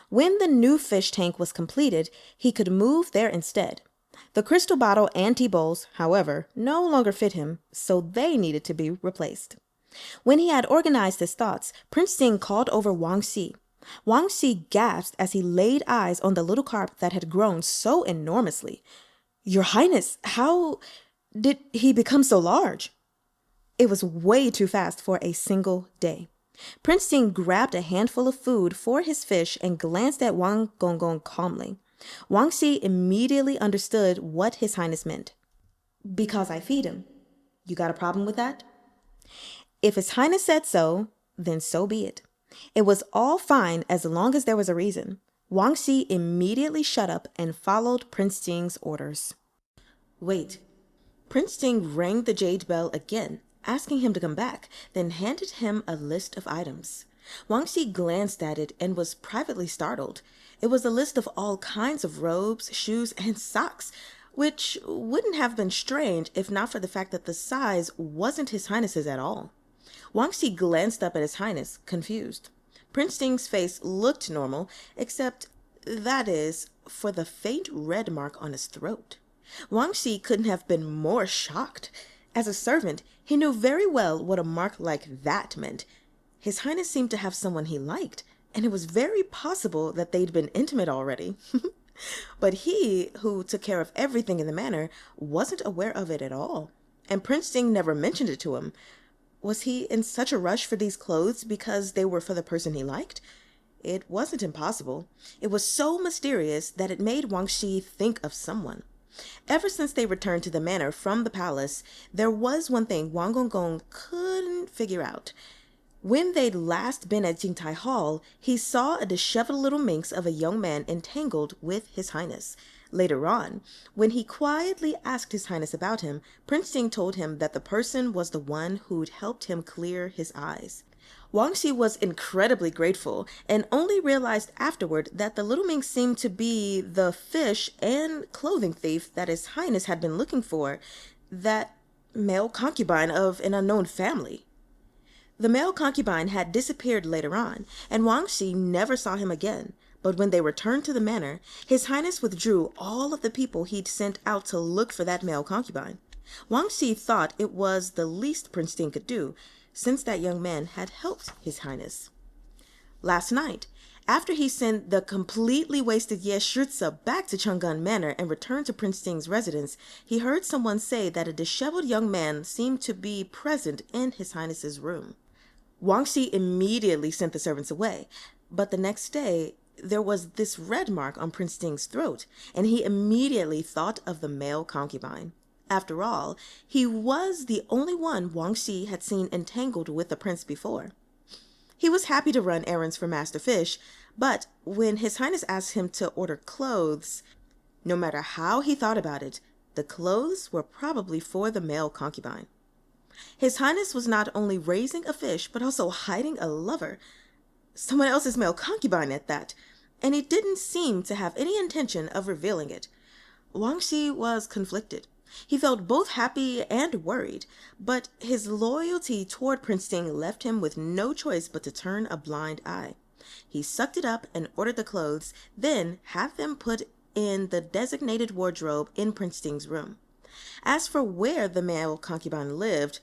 When the new fish tank was completed, he could move there instead. The crystal bottle and tea bowls, however, no longer fit him, so they needed to be replaced. When he had organized his thoughts, Prince Sting called over Wang Xi. Wang Xi gasped as he laid eyes on the little carp that had grown so enormously. "Your Highness, how did he become so large?" It was way too fast for a single day. Prince Sting grabbed a handful of food for his fish and glanced at Wang Gonggong calmly. Wang Xi immediately understood what His Highness meant. "Because I feed him. You got a problem with that?" If His Highness said so, then so be it. It was all fine as long as there was a reason. Wang Xi immediately shut up and followed Prince Sting's orders. Wait. Prince Sting rang the jade bell again, asking him to come back, then handed him a list of items. Wang Xi glanced at it and was privately startled. It was a list of all kinds of robes, shoes, and socks, which wouldn't have been strange if not for the fact that the size wasn't His Highness's at all. Wang Xi glanced up at His Highness, confused. Prince Sting's face looked normal, except, that is, for the faint red mark on his throat. Wang Xi couldn't have been more shocked. As a servant, he knew very well what a mark like that meant. His Highness seemed to have someone he liked, and it was very possible that they'd been intimate already. But he, who took care of everything in the manor, wasn't aware of it at all, and Prince Sting never mentioned it to him. Was he in such a rush for these clothes because they were for the person he liked? It wasn't impossible. It was so mysterious that it made Wang Xi think of someone. Ever since they returned to the manor from the palace, there was one thing Wang Gonggong couldn't figure out. When they'd last been at Jingtai Hall, he saw a disheveled little minx of a young man entangled with His Highness. Later on, when he quietly asked His Highness about him, Prince Sting told him that the person was the one who'd helped him clear his eyes. Wang Xi was incredibly grateful and only realized afterward that the little minx seemed to be the fish and clothing thief that His Highness had been looking for, that male concubine of an unknown family. The male concubine had disappeared later on, and Wang Xi never saw him again. But when they returned to the manor, His Highness withdrew all of the people he'd sent out to look for that male concubine. Wang Xi thought it was the least Prince Sting could do, since that young man had helped His Highness. Last night, after he sent the completely wasted Ye Shritza back to Chang'an Manor and returned to Prince Sting's residence, he heard someone say that a disheveled young man seemed to be present in His Highness's room. Wang Xi immediately sent the servants away, but the next day, there was this red mark on Prince Sting's throat, and he immediately thought of the male concubine. After all, he was the only one Wang Xi had seen entangled with the prince before. He was happy to run errands for Master Fish, but when His Highness asked him to order clothes, no matter how he thought about it, the clothes were probably for the male concubine. His Highness was not only raising a fish, but also hiding a lover, someone else's male concubine at that, and he didn't seem to have any intention of revealing it. Wang Xi was conflicted. He felt both happy and worried, but his loyalty toward Prince Sting left him with no choice but to turn a blind eye. He sucked it up and ordered the clothes, then had them put in the designated wardrobe in Prince Sting's room. As for where the male concubine lived,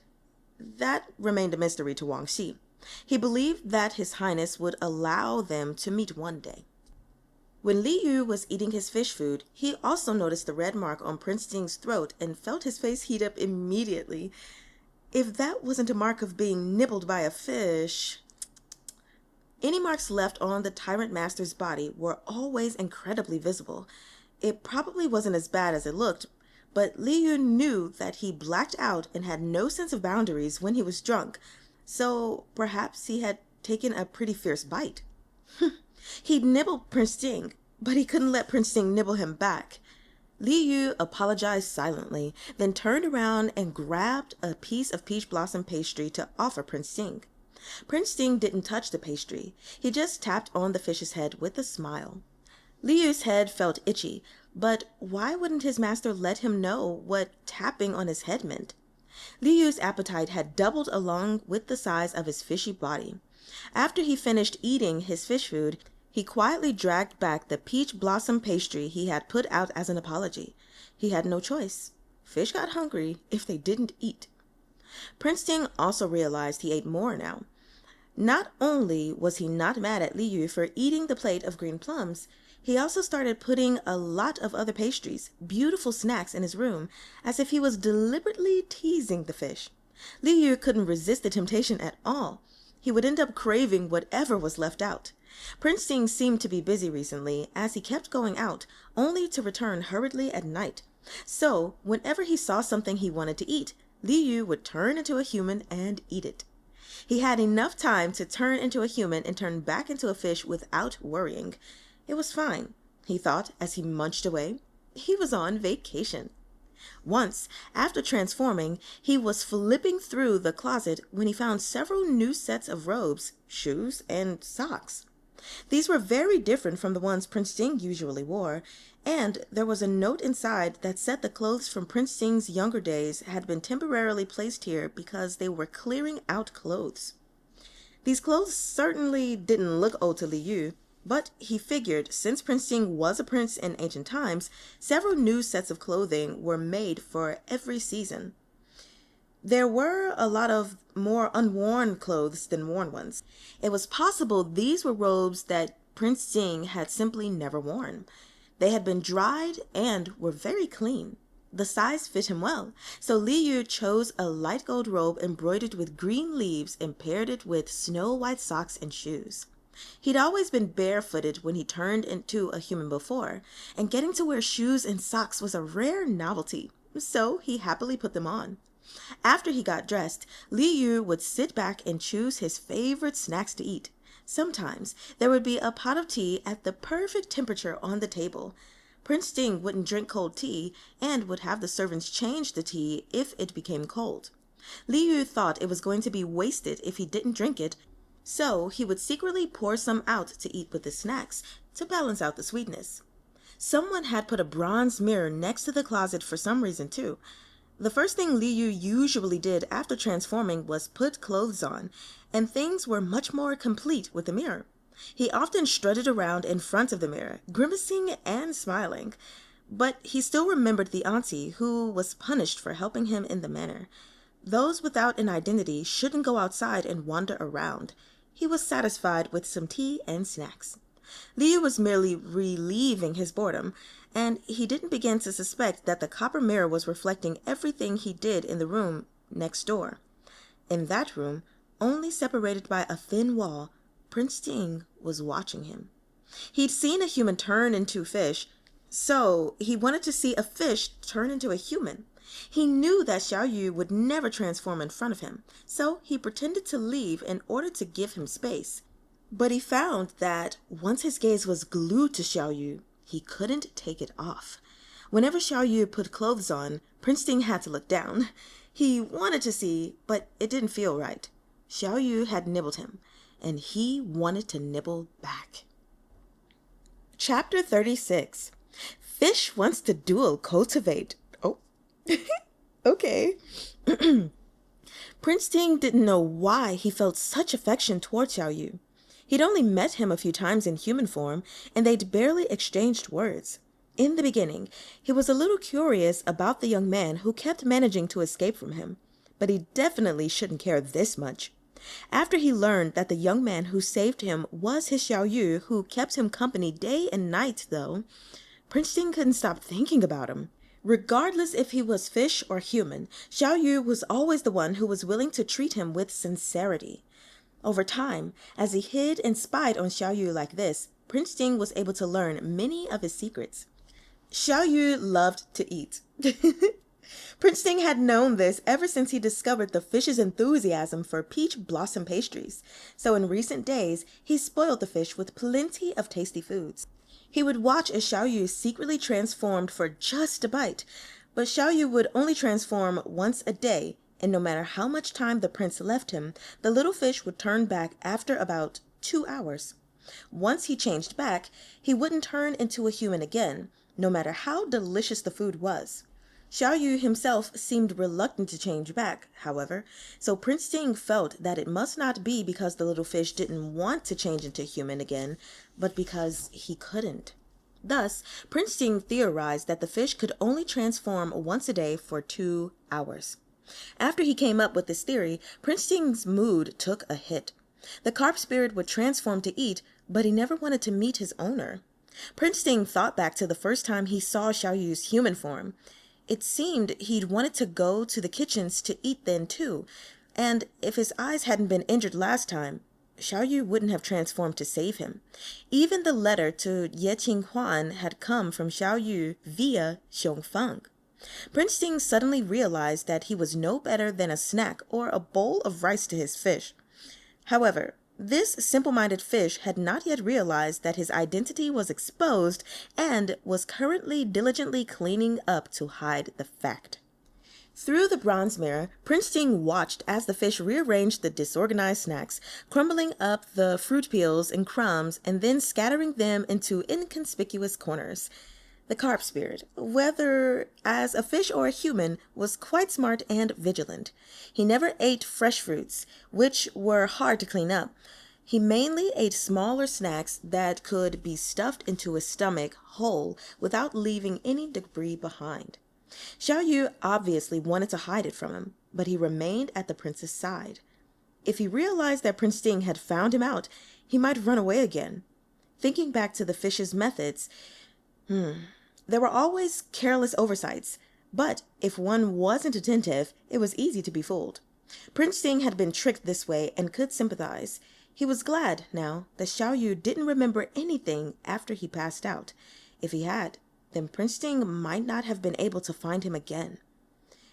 that remained a mystery to Wang Xi. He believed that His Highness would allow them to meet one day. When Li Yu was eating his fish food, he also noticed the red mark on Prince Sting's throat and felt his face heat up immediately. If that wasn't a mark of being nibbled by a fish... Any marks left on the Tyrant Master's body were always incredibly visible. It probably wasn't as bad as it looked, but Li Yu knew that he blacked out and had no sense of boundaries when he was drunk, so perhaps he had taken a pretty fierce bite. He'd nibbled Prince Sting, but he couldn't let Prince Sting nibble him back. Li Yu apologized silently, then turned around and grabbed a piece of peach blossom pastry to offer Prince Sting. Prince Sting didn't touch the pastry. He just tapped on the fish's head with a smile. Li Yu's head felt itchy, but why wouldn't his master let him know what tapping on his head meant? Li Yu's appetite had doubled along with the size of his fishy body. After he finished eating his fish food, he quietly dragged back the peach blossom pastry he had put out as an apology. He had no choice. Fish got hungry if they didn't eat. Prince Sting also realized he ate more now. Not only was he not mad at Li Yu for eating the plate of green plums, he also started putting a lot of other pastries, beautiful snacks in his room, as if he was deliberately teasing the fish. Li Yu couldn't resist the temptation at all. He would end up craving whatever was left out. Prince Sting seemed to be busy recently, as he kept going out, only to return hurriedly at night. So, whenever he saw something he wanted to eat, Li Yu would turn into a human and eat it. He had enough time to turn into a human and turn back into a fish without worrying. It was fine, he thought as he munched away. He was on vacation. Once, after transforming, he was flipping through the closet when he found several new sets of robes, shoes, and socks. These were very different from the ones Prince Sting usually wore, and there was a note inside that said the clothes from Prince Sting's younger days had been temporarily placed here because they were clearing out clothes. These clothes certainly didn't look old to Li Yu, but he figured since Prince Sting was a prince in ancient times, several new sets of clothing were made for every season. There were a lot of more unworn clothes than worn ones. It was possible these were robes that Prince Sting had simply never worn. They had been dried and were very clean. The size fit him well, so Li Yu chose a light gold robe embroidered with green leaves and paired it with snow-white socks and shoes. He'd always been barefooted when he turned into a human before, and getting to wear shoes and socks was a rare novelty, so he happily put them on. After he got dressed, Li Yu would sit back and choose his favorite snacks to eat. Sometimes there would be a pot of tea at the perfect temperature on the table. Prince Sting wouldn't drink cold tea and would have the servants change the tea if it became cold. Li Yu thought it was going to be wasted if he didn't drink it, so he would secretly pour some out to eat with the snacks to balance out the sweetness. Someone had put a bronze mirror next to the closet for some reason too. The first thing Li Yu usually did after transforming was put clothes on, and things were much more complete with the mirror. He often strutted around in front of the mirror, grimacing and smiling, but he still remembered the auntie who was punished for helping him in the manner. Those without an identity shouldn't go outside and wander around. He was satisfied with some tea and snacks. Li Yu was merely relieving his boredom, and he didn't begin to suspect that the copper mirror was reflecting everything he did in the room next door. In that room, only separated by a thin wall, Prince Sting was watching him. He'd seen a human turn into fish, so he wanted to see a fish turn into a human. He knew that Xiao Yu would never transform in front of him, so he pretended to leave in order to give him space. But he found that once his gaze was glued to Xiao Yu, he couldn't take it off. Whenever Xiao Yu put clothes on, Prince Ting had to look down. He wanted to see, but it didn't feel right. Xiao Yu had nibbled him, and he wanted to nibble back. Chapter 36. Fish wants to duel Cultivate. Oh, okay. Prince Ting didn't know why he felt such affection toward Xiao Yu. He'd only met him a few times in human form, and they'd barely exchanged words. In the beginning, he was a little curious about the young man who kept managing to escape from him, but he definitely shouldn't care this much. After he learned that the young man who saved him was his Xiao Yu, who kept him company day and night, though, Prince Ting couldn't stop thinking about him. Regardless if he was fish or human, Xiao Yu was always the one who was willing to treat him with sincerity. Over time, as he hid and spied on Xiao Yu like this, Prince Ting was able to learn many of his secrets. Xiao Yu loved to eat. Prince Ting had known this ever since he discovered the fish's enthusiasm for peach blossom pastries, so in recent days he spoiled the fish with plenty of tasty foods. He would watch as Xiao Yu secretly transformed for just a bite, but Xiao Yu would only transform once a day, and no matter how much time the prince left him, the little fish would turn back after about 2 hours. Once he changed back, he wouldn't turn into a human again, no matter how delicious the food was. Xiao Yu himself seemed reluctant to change back, however, so Prince Ting felt that it must not be because the little fish didn't want to change into human again, but because he couldn't. Thus, Prince Ting theorized that the fish could only transform once a day for 2 hours. After he came up with this theory, Prince Ting's mood took a hit. The carp spirit would transform to eat, but he never wanted to meet his owner. Prince Ting thought back to the first time he saw Xiao Yu's human form. It seemed he'd wanted to go to the kitchens to eat then too, and if his eyes hadn't been injured last time, Xiao Yu wouldn't have transformed to save him. Even the letter to Ye Qinghuan had come from Xiao Yu via Xiong Feng. Prince Ting suddenly realized that he was no better than a snack or a bowl of rice to his fish. However, this simple-minded fish had not yet realized that his identity was exposed and was currently diligently cleaning up to hide the fact. Through the bronze mirror, Prince Ting watched as the fish rearranged the disorganized snacks, crumbling up the fruit peels and crumbs and then scattering them into inconspicuous corners. The carp spirit, whether as a fish or a human, was quite smart and vigilant. He never ate fresh fruits, which were hard to clean up. He mainly ate smaller snacks that could be stuffed into his stomach whole without leaving any debris behind. Xiao Yu obviously wanted to hide it from him, but he remained at the prince's side. If he realized that Prince Ting had found him out, he might run away again. Thinking back to the fish's methods, there were always careless oversights, but if one wasn't attentive, it was easy to be fooled. Prince Ting had been tricked this way and could sympathize. He was glad, now, that Xiao Yu didn't remember anything after he passed out. If he had, then Prince Ting might not have been able to find him again.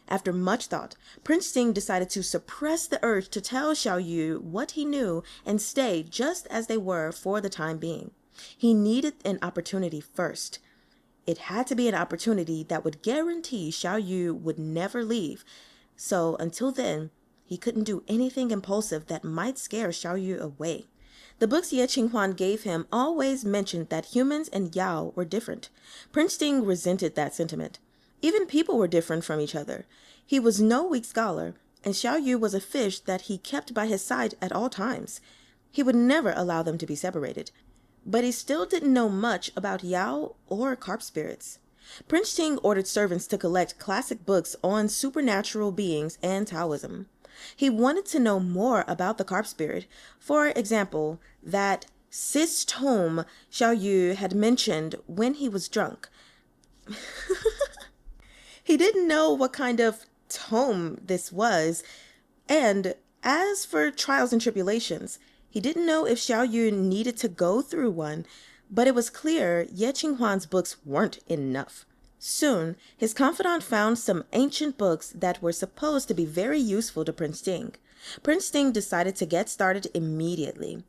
After much thought, Prince Ting decided to suppress the urge to tell Xiao Yu what he knew and stay just as they were for the time being. He needed an opportunity first. It had to be an opportunity that would guarantee Xiao Yu would never leave, so until then, he couldn't do anything impulsive that might scare Xiao Yu away. The books Ye Qinghuan gave him always mentioned that humans and Yao were different. Prince Ting resented that sentiment. Even people were different from each other. He was no weak scholar, and Xiao Yu was a fish that he kept by his side at all times. He would never allow them to be separated. But he still didn't know much about Yao or carp spirits. Prince Ting ordered servants to collect classic books on supernatural beings and Taoism. He wanted to know more about the carp spirit. For example, that Sis tome Xiao Yu had mentioned when he was drunk. He didn't know what kind of tome this was, and as for trials and tribulations, he didn't know if Xiao Yu needed to go through one, But it was clear Ye Qinghuan's books weren't enough. Soon, his confidant found some ancient books that were supposed to be very useful to Prince Ting. Prince Ting decided to get started immediately.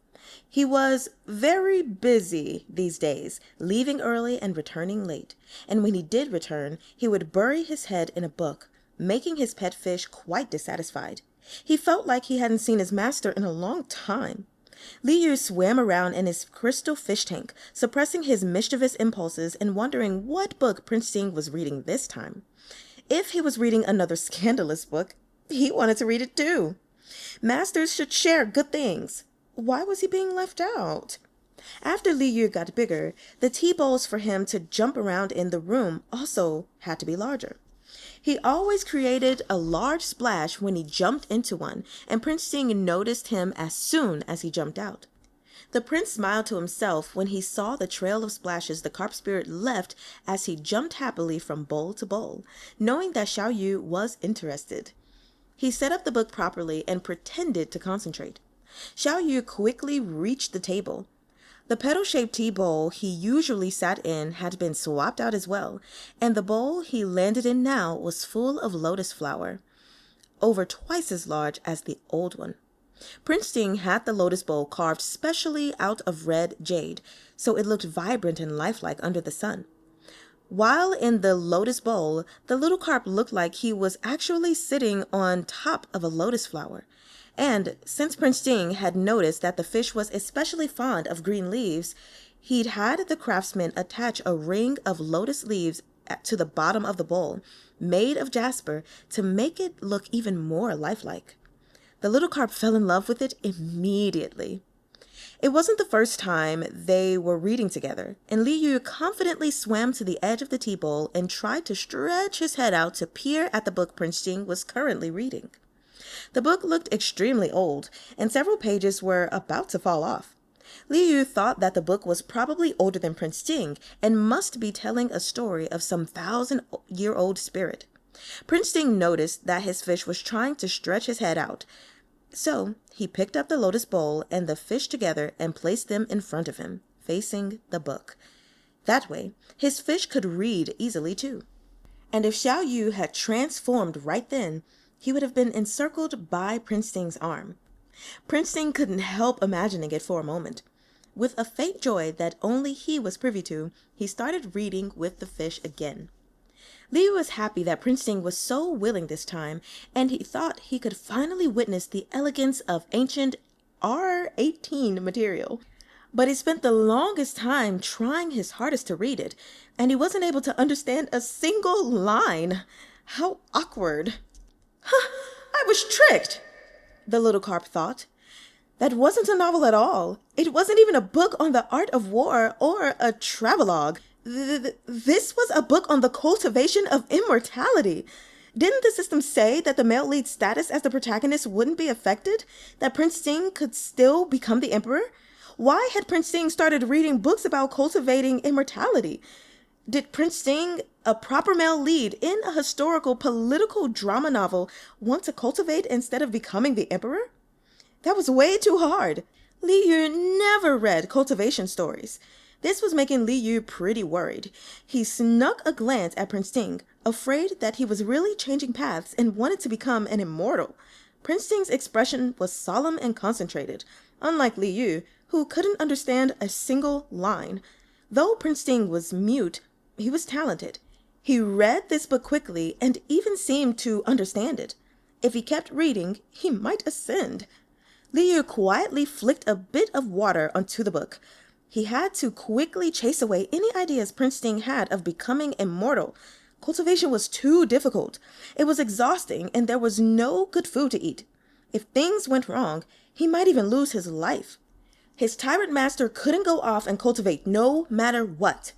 He was very busy these days, leaving early and returning late. And when he did return, he would bury his head in a book, making his pet fish quite dissatisfied. He felt like he hadn't seen his master in a long time. Li Yu swam around in his crystal fish tank, suppressing his mischievous impulses and wondering what book Prince Ting was reading this time. If he was reading another scandalous book, he wanted to read it too. Masters should share good things. Why was he being left out? After Li Yu got bigger, the tea bowls for him to jump around in the room also had to be larger. He always created a large splash when he jumped into one, and Prince Ting noticed him as soon as he jumped out. The prince smiled to himself when he saw the trail of splashes the carp spirit left as he jumped happily from bowl to bowl, knowing that Xiao Yu was interested. He set up the book properly and pretended to concentrate. Xiao Yu quickly reached the table. The petal-shaped tea bowl he usually sat in had been swapped out as well, and the bowl he landed in now was full of lotus flower, over twice as large as the old one. Prince Ting had the lotus bowl carved specially out of red jade, so it looked vibrant and lifelike under the sun. While in the lotus bowl, the little carp looked like he was actually sitting on top of a lotus flower. And since Prince Ting had noticed that the fish was especially fond of green leaves, he'd had the craftsman attach a ring of lotus leaves to the bottom of the bowl, made of jasper, to make it look even more lifelike. The little carp fell in love with it immediately. It wasn't the first time they were reading together, and Li Yu confidently swam to the edge of the tea bowl and tried to stretch his head out to peer at the book Prince Ting was currently reading. The book looked extremely old, and several pages were about to fall off. Li Yu thought that the book was probably older than Prince Ting and must be telling a story of some 1,000-year-old spirit. Prince Ting noticed that his fish was trying to stretch his head out, so he picked up the lotus bowl and the fish together and placed them in front of him, facing the book. That way, his fish could read easily too. And if Xiao Yu had transformed right then, he would have been encircled by Prince Ting's arm. Prince Ting couldn't help imagining it for a moment. With a faint joy that only he was privy to, he started reading with the fish again. Li Yu was happy that Prince Ting was so willing this time, and he thought he could finally witness the elegance of ancient R18 material. But he spent the longest time trying his hardest to read it, and he wasn't able to understand a single line. How awkward. I was tricked, the little carp thought. That wasn't a novel at all. It wasn't even a book on the art of war or a travelogue. This was a book on the cultivation of immortality. Didn't the system say that the male lead status as the protagonist wouldn't be affected? That Prince Ting could still become the emperor? Why had Prince Ting started reading books about cultivating immortality? Did Prince Ting, a proper male lead in a historical political drama novel, want to cultivate instead of becoming the emperor? That was way too hard. Li Yu never read cultivation stories. This was making Li Yu pretty worried. He snuck a glance at Prince Ting, afraid that he was really changing paths and wanted to become an immortal. Prince Ting's expression was solemn and concentrated, unlike Li Yu, who couldn't understand a single line. Though Prince Ting was mute, he was talented. He read this book quickly and even seemed to understand it. If he kept reading, he might ascend. Li Yu quietly flicked a bit of water onto the book. He had to quickly chase away any ideas Prince Ting had of becoming immortal. Cultivation was too difficult. It was exhausting, and there was no good food to eat. If things went wrong, he might even lose his life. His tyrant master couldn't go off and cultivate no matter what.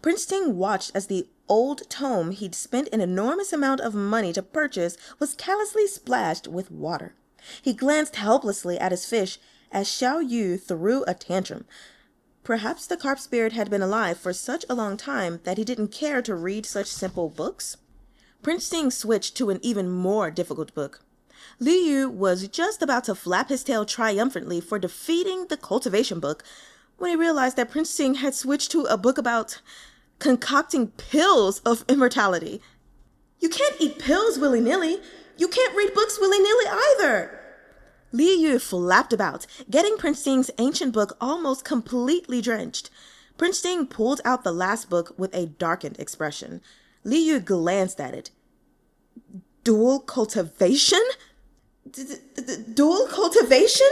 Prince Ting watched as the old tome he'd spent an enormous amount of money to purchase was callously splashed with water. He glanced helplessly at his fish as Xiao Yu threw a tantrum. Perhaps the carp spirit had been alive for such a long time that he didn't care to read such simple books. Prince Ting switched to an even more difficult book. Li Yu was just about to flap his tail triumphantly for defeating the cultivation book, when he realized that Prince Ting had switched to a book about concocting pills of immortality. You can't eat pills willy-nilly. You can't read books willy-nilly either. Li Yu flapped about, getting Prince Ting's ancient book almost completely drenched. Prince Ting pulled out the last book with a darkened expression. Li Yu glanced at it. Dual cultivation? Dual cultivation?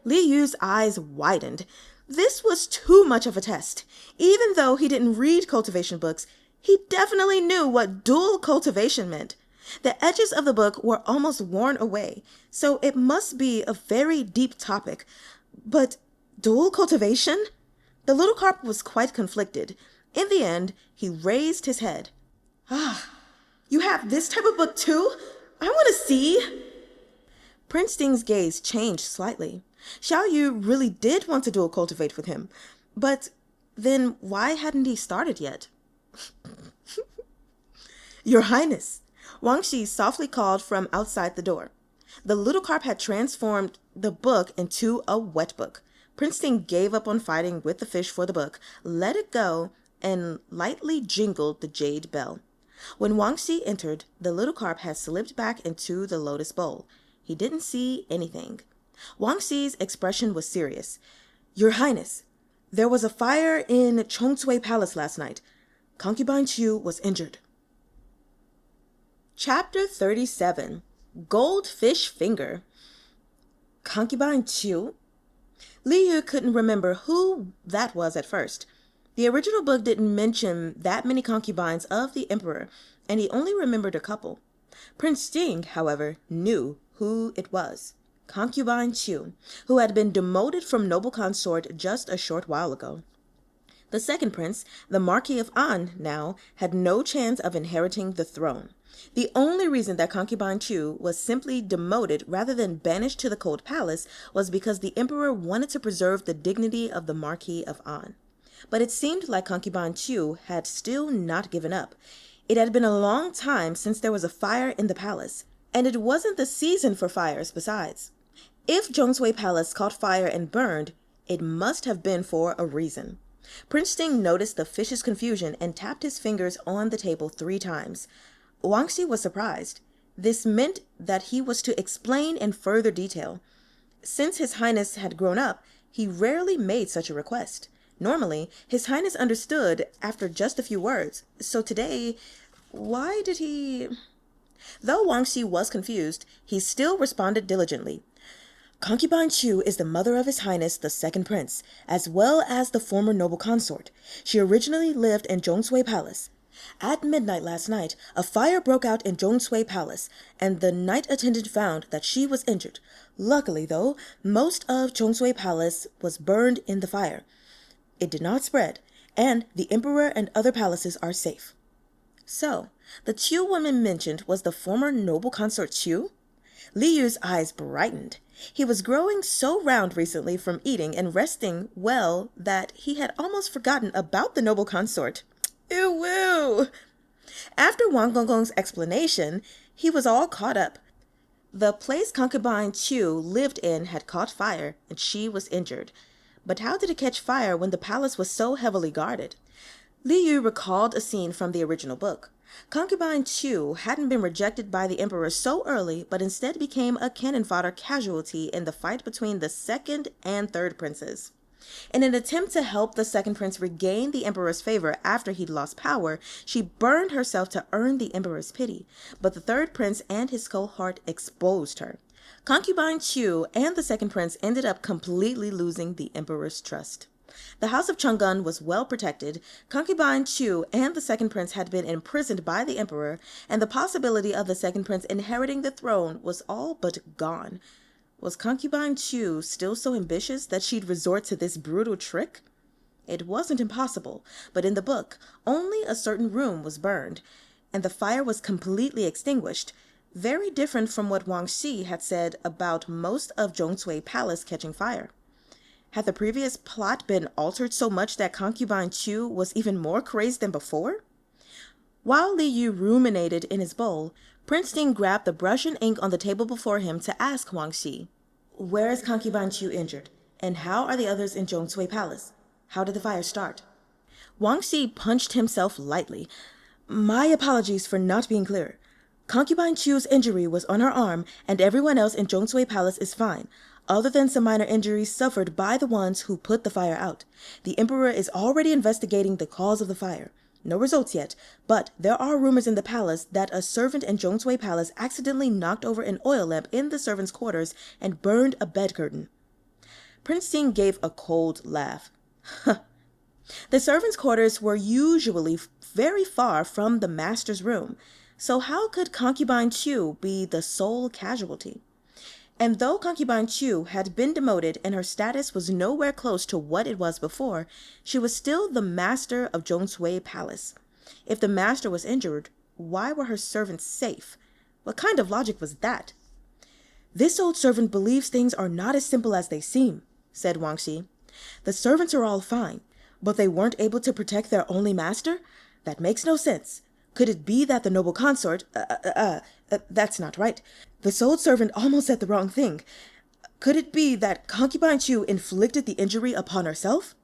Li Yu's eyes widened. This was too much of a test. Even though he didn't read cultivation books, he definitely knew what dual cultivation meant. The edges of the book were almost worn away, so it must be a very deep topic. But dual cultivation? The little carp was quite conflicted. In the end, he raised his head. Ah, you have this type of book too? I want to see. Prince Ting's gaze changed slightly. Xiao Yu really did want to dual cultivate with him, but then why hadn't he started yet? Your Highness, Wang Xi softly called from outside the door. The little carp had transformed the book into a wet book. Prince Ting gave up on fighting with the fish for the book, let it go, and lightly jingled the jade bell. When Wang Xi entered, the little carp had slipped back into the lotus bowl. He didn't see anything. Wang Xi's expression was serious. Your Highness, there was a fire in Chongsui Palace last night. Concubine Chu was injured. Chapter 37. Goldfish Finger. Concubine Chu? Li Yu couldn't remember who that was at first. The original book didn't mention that many concubines of the emperor, and he only remembered a couple. Prince Ting, however, knew who it was. Concubine Chu, who had been demoted from noble consort just a short while ago. The second prince, the Marquis of An, now, had no chance of inheriting the throne. The only reason that Concubine Chu was simply demoted rather than banished to the Cold Palace was because the emperor wanted to preserve the dignity of the Marquis of An. But it seemed like Concubine Chu had still not given up. It had been a long time since there was a fire in the palace, and it wasn't the season for fires besides. If Zhongshui Palace caught fire and burned, it must have been for a reason. Prince Ting noticed the fish's confusion and tapped his fingers on the table 3 times. Wang Xi was surprised. This meant that he was to explain in further detail. Since His Highness had grown up, he rarely made such a request. Normally, His Highness understood after just a few words. So today, why did he... Though Wang Xi was confused, he still responded diligently. Concubine Chu is the mother of His Highness the Second Prince, as well as the former noble consort. She originally lived in Zhongshui Palace. At midnight last night, a fire broke out in Zhongshui Palace, and the night attendant found that she was injured. Luckily, though, most of Zhongshui Palace was burned in the fire. It did not spread, and the emperor and other palaces are safe. So, the Chu woman mentioned was the former noble consort Chu? Li Yu's eyes brightened. He was growing so round recently from eating and resting well that he had almost forgotten about the noble consort. Ew! After Wang Gonggong's explanation, he was all caught up. The place Concubine Chu lived in had caught fire, and she was injured. But how did it catch fire when the palace was so heavily guarded? Li Yu recalled a scene from the original book. Concubine Chu hadn't been rejected by the emperor so early, but instead became a cannon fodder casualty in the fight between the second and third princes. In an attempt to help the second prince regain the emperor's favor after he'd lost power, she burned herself to earn the emperor's pity, but the third prince and his cohort exposed her. Concubine Chu and the second prince ended up completely losing the emperor's trust. The house of Changle was well protected. Concubine Chu and the second prince had been imprisoned by the emperor, and the possibility of the second prince inheriting the throne was all but gone. Was Concubine Chu still so ambitious that she'd resort to this brutal trick? It wasn't impossible, but in the book, only a certain room was burned, and the fire was completely extinguished, very different from what Wang Xi had said about most of Zhongshui Palace catching fire. Had the previous plot been altered so much that Concubine Chu was even more crazed than before? While Li Yu ruminated in his bowl, Prince Ting grabbed the brush and ink on the table before him to ask Wang Xi, "Where is Concubine Chu injured? And how are the others in Zhongshui Palace? How did the fire start? Wang Xi punched himself lightly. My apologies for not being clear. Concubine Chu's injury was on her arm, and everyone else in Zhongshui Palace is fine, other than some minor injuries suffered by the ones who put the fire out. The Emperor is already investigating the cause of the fire. No results yet, but there are rumors in the palace that a servant in Zhongshui Palace accidentally knocked over an oil lamp in the servants' quarters and burned a bed curtain. Prince Ting gave a cold laugh. The servants' quarters were usually very far from the master's room, so how could Concubine Chu be the sole casualty? And though Concubine Chu had been demoted and her status was nowhere close to what it was before, she was still the master of Zhongshui Palace. If the master was injured, why were her servants safe? What kind of logic was that? This old servant believes things are not as simple as they seem, said Wang Xi. The servants are all fine, but they weren't able to protect their only master? That makes no sense. Could it be that the noble consort... that's not right. This old servant almost said the wrong thing. Could it be that Concubine Chu inflicted the injury upon herself?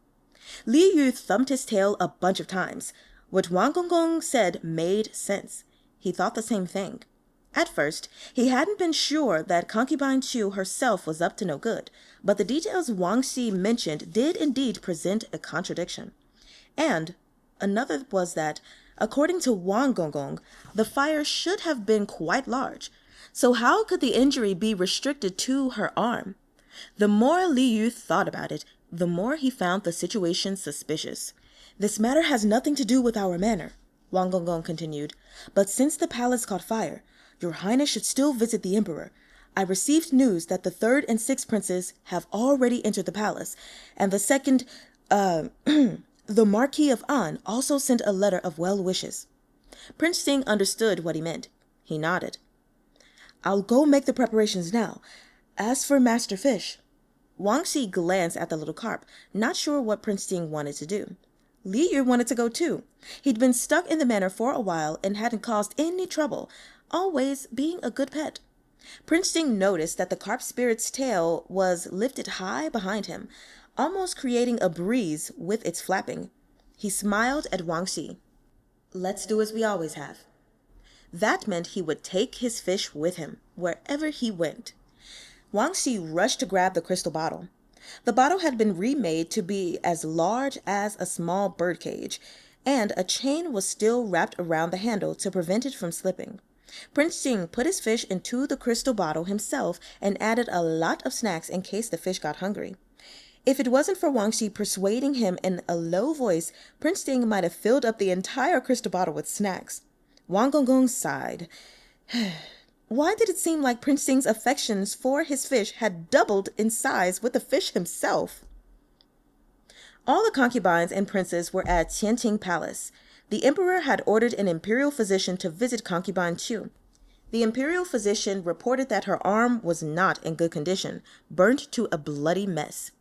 Li Yu thumped his tail a bunch of times. What Wang Gongong said made sense. He thought the same thing. At first, he hadn't been sure that Concubine Chu herself was up to no good, but the details Wang Xi mentioned did indeed present a contradiction. And another was that, according to Wang Gongong, the fire should have been quite large. So how could the injury be restricted to her arm? The more Li Yu thought about it, the more he found the situation suspicious. This matter has nothing to do with our manor, Wang Gongong continued, but since the palace caught fire, your Highness should still visit the Emperor. I received news that the 3rd and 6th princes have already entered the palace, and the 2nd, the Marquis of An also sent a letter of well wishes. Prince Ting understood what he meant. He nodded. I'll go make the preparations now. As for Master Fish... Wang Xi glanced at the little carp, not sure what Prince Ting wanted to do. Li Yu wanted to go too. He'd been stuck in the manor for a while and hadn't caused any trouble, always being a good pet. Prince Ting noticed that the carp spirit's tail was lifted high behind him, almost creating a breeze with its flapping. He smiled at Wang Xi. Let's do as we always have. That meant he would take his fish with him, wherever he went. Wang Xi rushed to grab the crystal bottle. The bottle had been remade to be as large as a small birdcage, and a chain was still wrapped around the handle to prevent it from slipping. Prince Ting put his fish into the crystal bottle himself and added a lot of snacks in case the fish got hungry. If it wasn't for Wang Xi persuading him in a low voice, Prince Ting might have filled up the entire crystal bottle with snacks. Wang Gongong sighed. Why did it seem like Prince Ting's affections for his fish had doubled in size with the fish himself? All the concubines and princes were at Qianqing Palace. The emperor had ordered an imperial physician to visit Concubine Chu. The imperial physician reported that her arm was not in good condition, burnt to a bloody mess.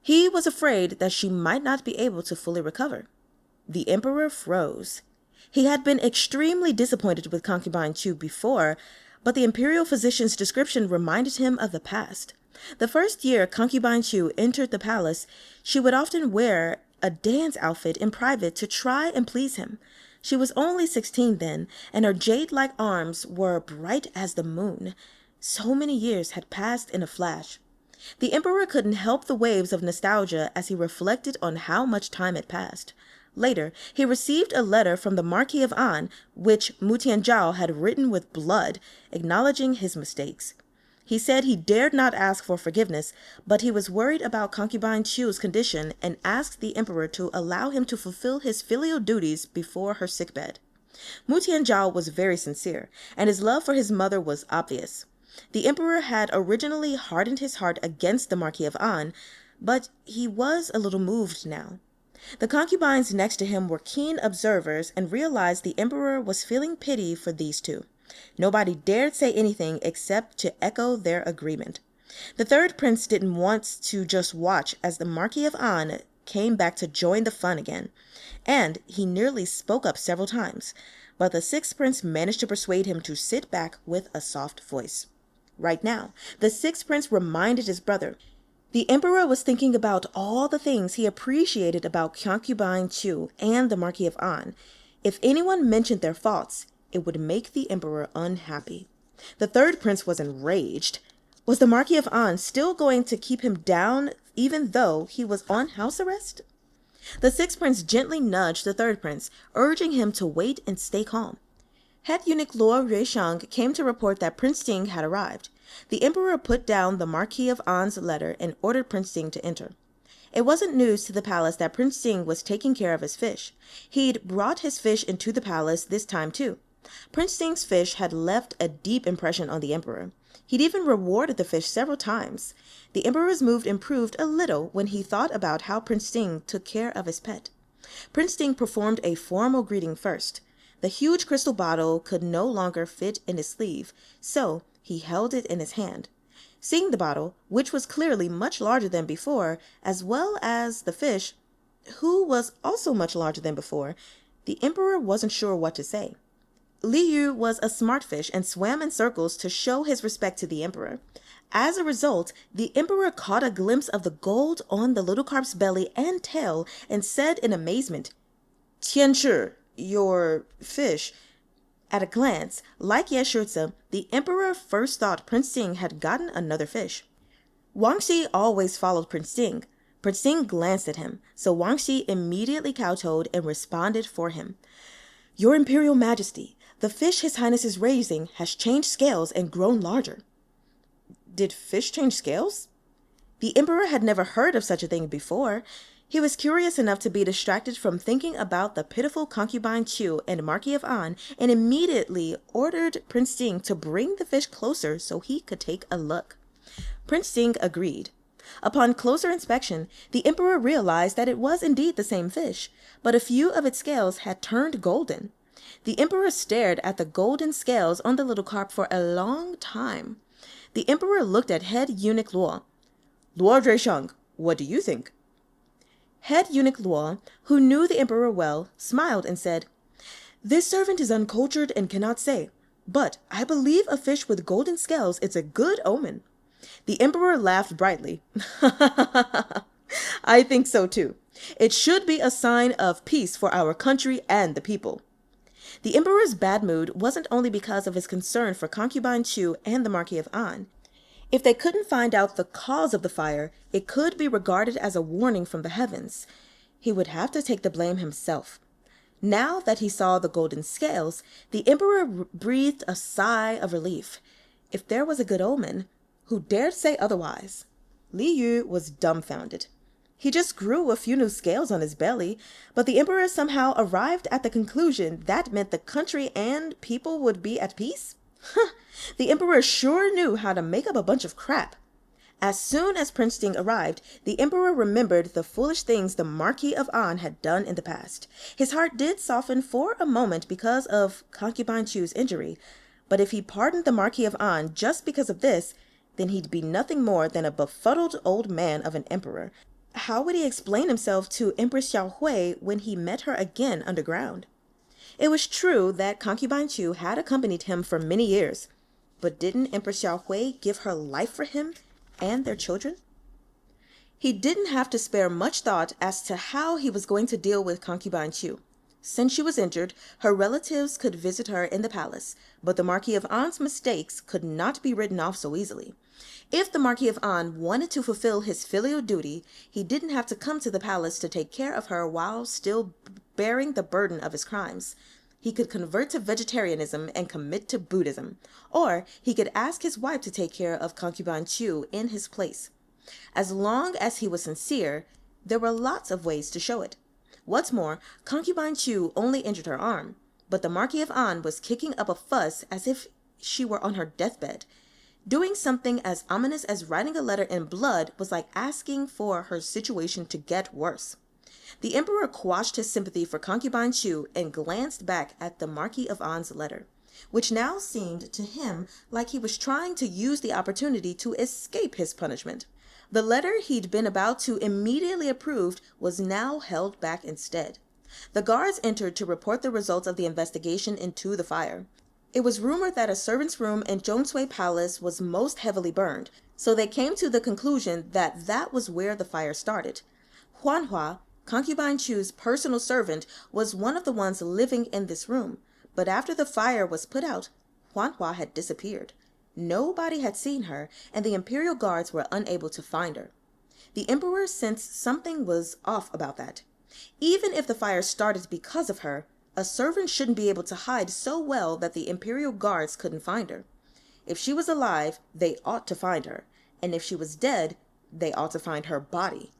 He was afraid that she might not be able to fully recover. The emperor froze. He had been extremely disappointed with Concubine Chu before, but the imperial physician's description reminded him of the past. The first year Concubine Chu entered the palace, she would often wear a dance outfit in private to try and please him. She was only 16 then, and her jade-like arms were bright as the moon. So many years had passed in a flash. The emperor couldn't help the waves of nostalgia as he reflected on how much time had passed. Later, he received a letter from the Marquis of An, which Mu Tianzhao had written with blood, acknowledging his mistakes. He said he dared not ask for forgiveness, but he was worried about Concubine Chu's condition and asked the emperor to allow him to fulfill his filial duties before her sickbed. Mu Tianzhao was very sincere, and his love for his mother was obvious. The emperor had originally hardened his heart against the Marquis of An, but he was a little moved now. The concubines next to him were keen observers and realized the emperor was feeling pity for these two. Nobody dared say anything except to echo their agreement. The 3rd prince didn't want to just watch as the Marquis of An came back to join the fun again, and he nearly spoke up several times, but the 6th prince managed to persuade him to sit back with a soft voice. Right now, the 6th prince reminded his brother, The emperor was thinking about all the things he appreciated about concubine Chu and the Marquis of An. If anyone mentioned their faults, it would make the emperor unhappy. The third prince was enraged. Was the Marquis of An still going to keep him down even though he was on house arrest? The sixth prince gently nudged the third prince, urging him to wait and stay calm. Head eunuch Xue Shan came to report that Prince Ting had arrived. The emperor put down the Marquis of An's letter and ordered Prince Ting to enter. It wasn't news to the palace that Prince Ting was taking care of his fish. He'd brought his fish into the palace this time too. Prince Ting's fish had left a deep impression on the emperor. He'd even rewarded the fish several times. The emperor's mood improved a little when he thought about how Prince Ting took care of his pet. Prince Ting performed a formal greeting first. The huge crystal bottle could no longer fit in his sleeve, so he held it in his hand. Seeing the bottle, which was clearly much larger than before, as well as the fish, who was also much larger than before, the emperor wasn't sure what to say. Li Yu was a smart fish and swam in circles to show his respect to the emperor. As a result, the emperor caught a glimpse of the gold on the little carp's belly and tail and said in amazement, "Tianchi, your fish." At a glance, like Yeshurtsa, the emperor first thought Prince Ting had gotten another fish. Wang Xi always followed Prince Ting. Prince Ting glanced at him, so Wang Xi immediately kowtowed and responded for him. "Your Imperial Majesty, the fish His Highness is raising has changed scales and grown larger." Did fish change scales? The emperor had never heard of such a thing before. He was curious enough to be distracted from thinking about the pitiful concubine Chu and Marquis of An and immediately ordered Prince Ting to bring the fish closer so he could take a look. Prince Ting agreed. Upon closer inspection, the emperor realized that it was indeed the same fish, but a few of its scales had turned golden. The emperor stared at the golden scales on the little carp for a long time. The emperor looked at head eunuch Luo. "Luo Zhuisheng, what do you think?" Head eunuch Luo, who knew the emperor well, smiled and said, "This servant is uncultured and cannot say, but I believe a fish with golden scales is a good omen." The emperor laughed brightly. "I think so too. It should be a sign of peace for our country and the people." The emperor's bad mood wasn't only because of his concern for concubine Chu and the Marquis of An. If they couldn't find out the cause of the fire, it could be regarded as a warning from the heavens. He would have to take the blame himself. Now that he saw the golden scales, the emperor breathed a sigh of relief. If there was a good omen, who dared say otherwise? Li Yu was dumbfounded. He just grew a few new scales on his belly, but the emperor somehow arrived at the conclusion that meant the country and people would be at peace? The emperor sure knew how to make up a bunch of crap. As soon as Prince Ting arrived, the emperor remembered the foolish things the Marquis of An had done in the past. His heart did soften for a moment because of concubine Chu's injury, but if he pardoned the Marquis of An just because of this, then he'd be nothing more than a befuddled old man of an emperor. How would he explain himself to Empress Xiao Hui when he met her again underground? It was true that concubine Chu had accompanied him for many years, but didn't Empress Xiao Hui give her life for him and their children? He didn't have to spare much thought as to how he was going to deal with concubine Chu. Since she was injured, her relatives could visit her in the palace, but the Marquis of An's mistakes could not be written off so easily. If the Marquis of An wanted to fulfill his filial duty, he didn't have to come to the palace to take care of her while still bearing the burden of his crimes. He could convert to vegetarianism and commit to Buddhism, or he could ask his wife to take care of concubine Chu in his place. As long as he was sincere, there were lots of ways to show it. What's more, concubine Chu only injured her arm, but the Marquis of An was kicking up a fuss as if she were on her deathbed. Doing something as ominous as writing a letter in blood was like asking for her situation to get worse. The emperor quashed his sympathy for concubine Chu and glanced back at the Marquis of An's letter, which now seemed to him like he was trying to use the opportunity to escape his punishment. The letter he'd been about to immediately approve was now held back instead. The guards entered to report the results of the investigation into the fire. It was rumored that a servant's room in Zhongshui Palace was most heavily burned, so they came to the conclusion that that was where the fire started. Huanhua, concubine Chu's personal servant, was one of the ones living in this room, but after the fire was put out, Huanhua had disappeared. Nobody had seen her, and the imperial guards were unable to find her. The emperor sensed something was off about that. Even if the fire started because of her, a servant shouldn't be able to hide so well that the imperial guards couldn't find her. If she was alive, they ought to find her, and if she was dead, they ought to find her body.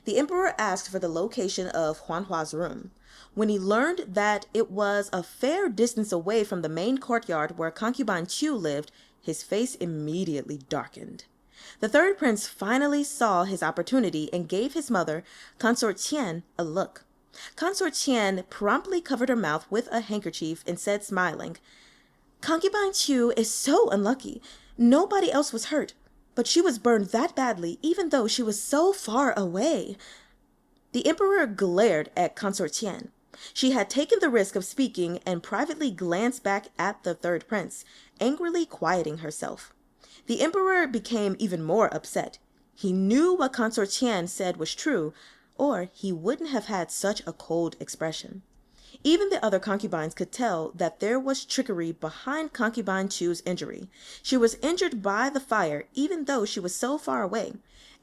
The emperor asked for the location of Huanhua's room. When he learned that it was a fair distance away from the main courtyard where concubine Chu lived, his face immediately darkened. The third prince finally saw his opportunity and gave his mother, Consort Qian, a look. Consort Qian promptly covered her mouth with a handkerchief and said, smiling, "Concubine Chu is so unlucky. Nobody else was hurt, but she was burned that badly even though she was so far away." The emperor glared at Consort Qian. She had taken the risk of speaking and privately glanced back at the third prince, angrily quieting herself. The emperor became even more upset. He knew what Consort Qian said was true, or he wouldn't have had such a cold expression. Even the other concubines could tell that there was trickery behind concubine Chu's injury. She was injured by the fire even though she was so far away,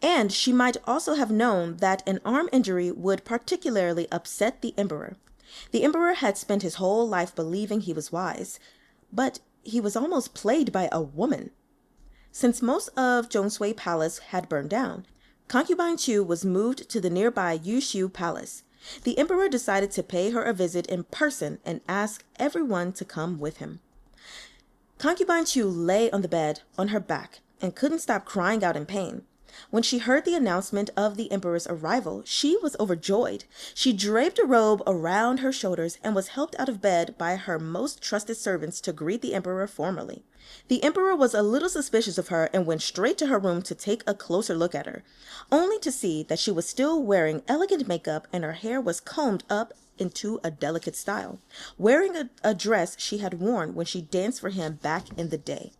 and she might also have known that an arm injury would particularly upset the emperor. The emperor had spent his whole life believing he was wise, but he was almost played by a woman. Since most of Zhongshui Palace had burned down, concubine Chu was moved to the nearby Yushu Palace. The emperor decided to pay her a visit in person and ask everyone to come with him. Concubine Chu lay on the bed on her back and couldn't stop crying out in pain. When she heard the announcement of the emperor's arrival, she was overjoyed. She draped a robe around her shoulders and was helped out of bed by her most trusted servants to greet the emperor formally. The emperor was a little suspicious of her and went straight to her room to take a closer look at her, only to see that she was still wearing elegant makeup and her hair was combed up into a delicate style, wearing a dress she had worn when she danced for him back in the day.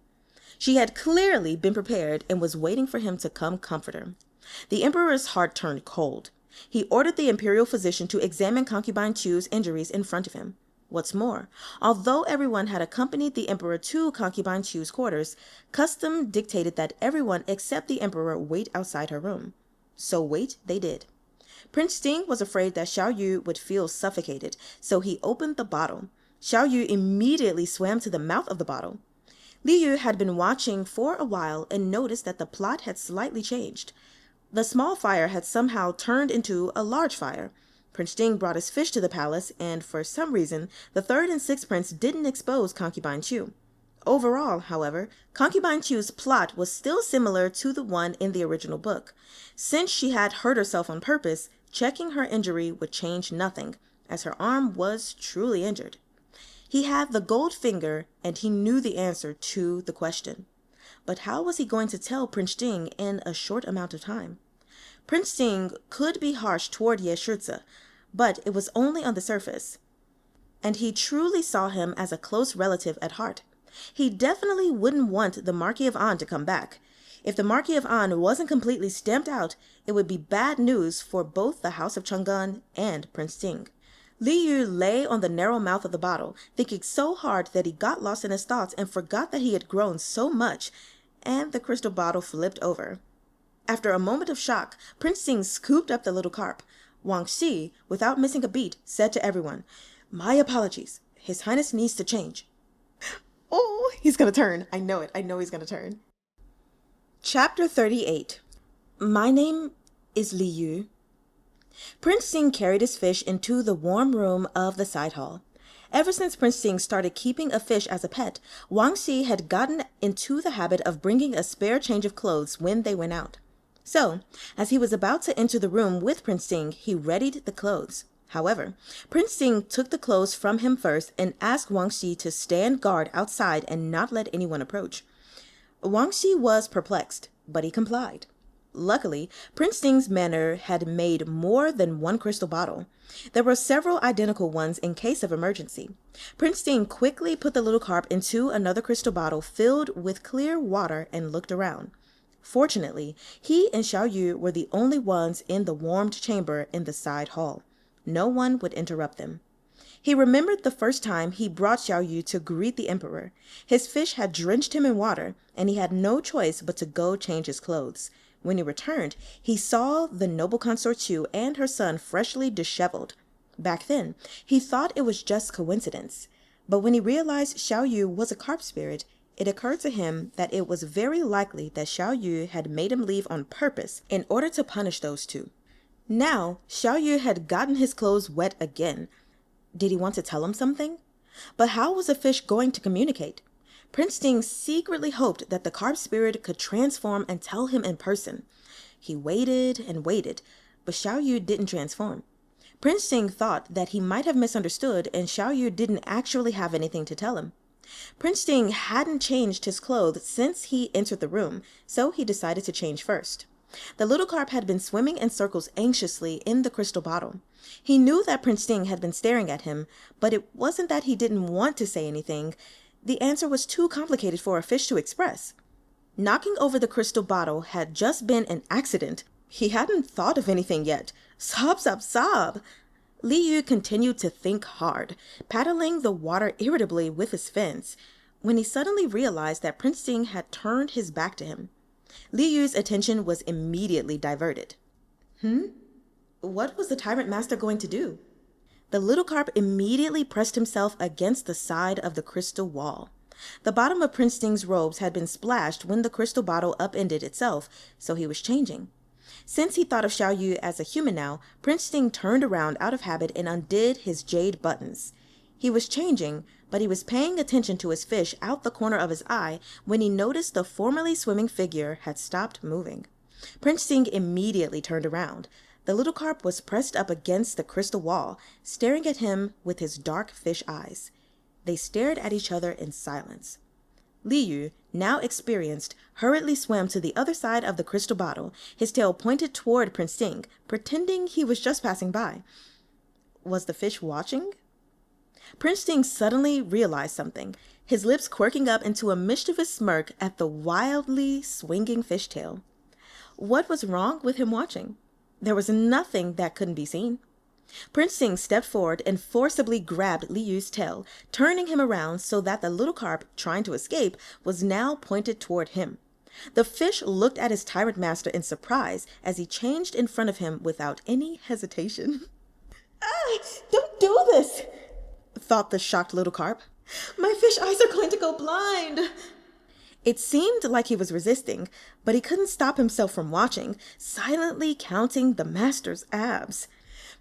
She had clearly been prepared and was waiting for him to come comfort her. The emperor's heart turned cold. He ordered the imperial physician to examine concubine Chu's injuries in front of him. What's more, although everyone had accompanied the emperor to concubine Chu's quarters, custom dictated that everyone except the emperor wait outside her room. So wait they did. Prince Sting was afraid that Xiao Yu would feel suffocated, so he opened the bottle. Xiao Yu immediately swam to the mouth of the bottle. Li Yu had been watching for a while and noticed that the plot had slightly changed. The small fire had somehow turned into a large fire. Prince Sting brought his fish to the palace, and for some reason, the third and sixth prince didn't expose concubine Chu. Overall, however, concubine Chu's plot was still similar to the one in the original book. Since she had hurt herself on purpose, checking her injury would change nothing, as her arm was truly injured. He had the gold finger, and he knew the answer to the question. But how was he going to tell Prince Sting in a short amount of time? Prince Sting could be harsh toward Ye Shizi, but it was only on the surface, and he truly saw him as a close relative at heart. He definitely wouldn't want the Marquis of An to come back. If the Marquis of An wasn't completely stamped out, it would be bad news for both the House of Chang'an and Prince Sting. Li Yu lay on the narrow mouth of the bottle, thinking so hard that he got lost in his thoughts and forgot that he had grown so much, and the crystal bottle flipped over. After a moment of shock, Prince Sing scooped up the little carp. Wang Xi, without missing a beat, said to everyone, "My apologies. His Highness needs to change." Oh, he's gonna turn. I know it. I know he's gonna turn. Chapter 38. My name is Li Yu. Prince Sing carried his fish into the warm room of the side hall. Ever since Prince Sing started keeping a fish as a pet, Wang Xi had gotten into the habit of bringing a spare change of clothes when they went out. So, as he was about to enter the room with Prince Sing, he readied the clothes. However, Prince Sing took the clothes from him first and asked Wang Xi to stand guard outside and not let anyone approach. Wang Xi was perplexed, but he complied. Luckily, Prince Sting's manor had made more than one crystal bottle. There were several identical ones in case of emergency. Prince Sting quickly put the little carp into another crystal bottle filled with clear water and looked around. Fortunately, he and Xiao Yu were the only ones in the warmed chamber in the side hall. No one would interrupt them. He remembered the first time he brought Xiao Yu to greet the emperor. His fish had drenched him in water, and he had no choice but to go change his clothes. When he returned, he saw the noble consort Xu and her son freshly disheveled. Back then, he thought it was just coincidence. But when he realized Xiao Yu was a carp spirit, it occurred to him that it was very likely that Xiao Yu had made him leave on purpose in order to punish those two. Now, Xiao Yu had gotten his clothes wet again. Did he want to tell him something? But how was a fish going to communicate? Prince Sting secretly hoped that the carp spirit could transform and tell him in person. He waited and waited, but Xiao Yu didn't transform. Prince Sting thought that he might have misunderstood and Xiao Yu didn't actually have anything to tell him. Prince Sting hadn't changed his clothes since he entered the room, so he decided to change first. The little carp had been swimming in circles anxiously in the crystal bottle. He knew that Prince Sting had been staring at him, but it wasn't that he didn't want to say anything. The answer was too complicated for a fish to express. Knocking over the crystal bottle had just been an accident. He hadn't thought of anything yet. Sob, sob, sob. Li Yu continued to think hard, paddling the water irritably with his fins, when he suddenly realized that Prince Sting had turned his back to him. Li Yu's attention was immediately diverted. What was the Tyrant Master going to do? The little carp immediately pressed himself against the side of the crystal wall. The bottom of Prince Sting's robes had been splashed when the crystal bottle upended itself, so he was changing. Since he thought of Xiao Yu as a human now, Prince Sting turned around out of habit and undid his jade buttons. He was changing, but he was paying attention to his fish out the corner of his eye when he noticed the formerly swimming figure had stopped moving. Prince Sting immediately turned around. The little carp was pressed up against the crystal wall, staring at him with his dark fish eyes. They stared at each other in silence. Li Yu, now experienced, hurriedly swam to the other side of the crystal bottle, his tail pointed toward Prince Sting, pretending he was just passing by. Was the fish watching? Prince Sting suddenly realized something, his lips quirking up into a mischievous smirk at the wildly swinging fishtail. What was wrong with him watching? There was nothing that couldn't be seen. Prince Sting stepped forward and forcibly grabbed Li Yu's tail, turning him around so that the little carp, trying to escape, was now pointed toward him. The fish looked at his tyrant master in surprise as he changed in front of him without any hesitation. Don't do this, thought the shocked little carp. My fish eyes are going to go blind. It seemed like he was resisting, but he couldn't stop himself from watching, silently counting the master's abs.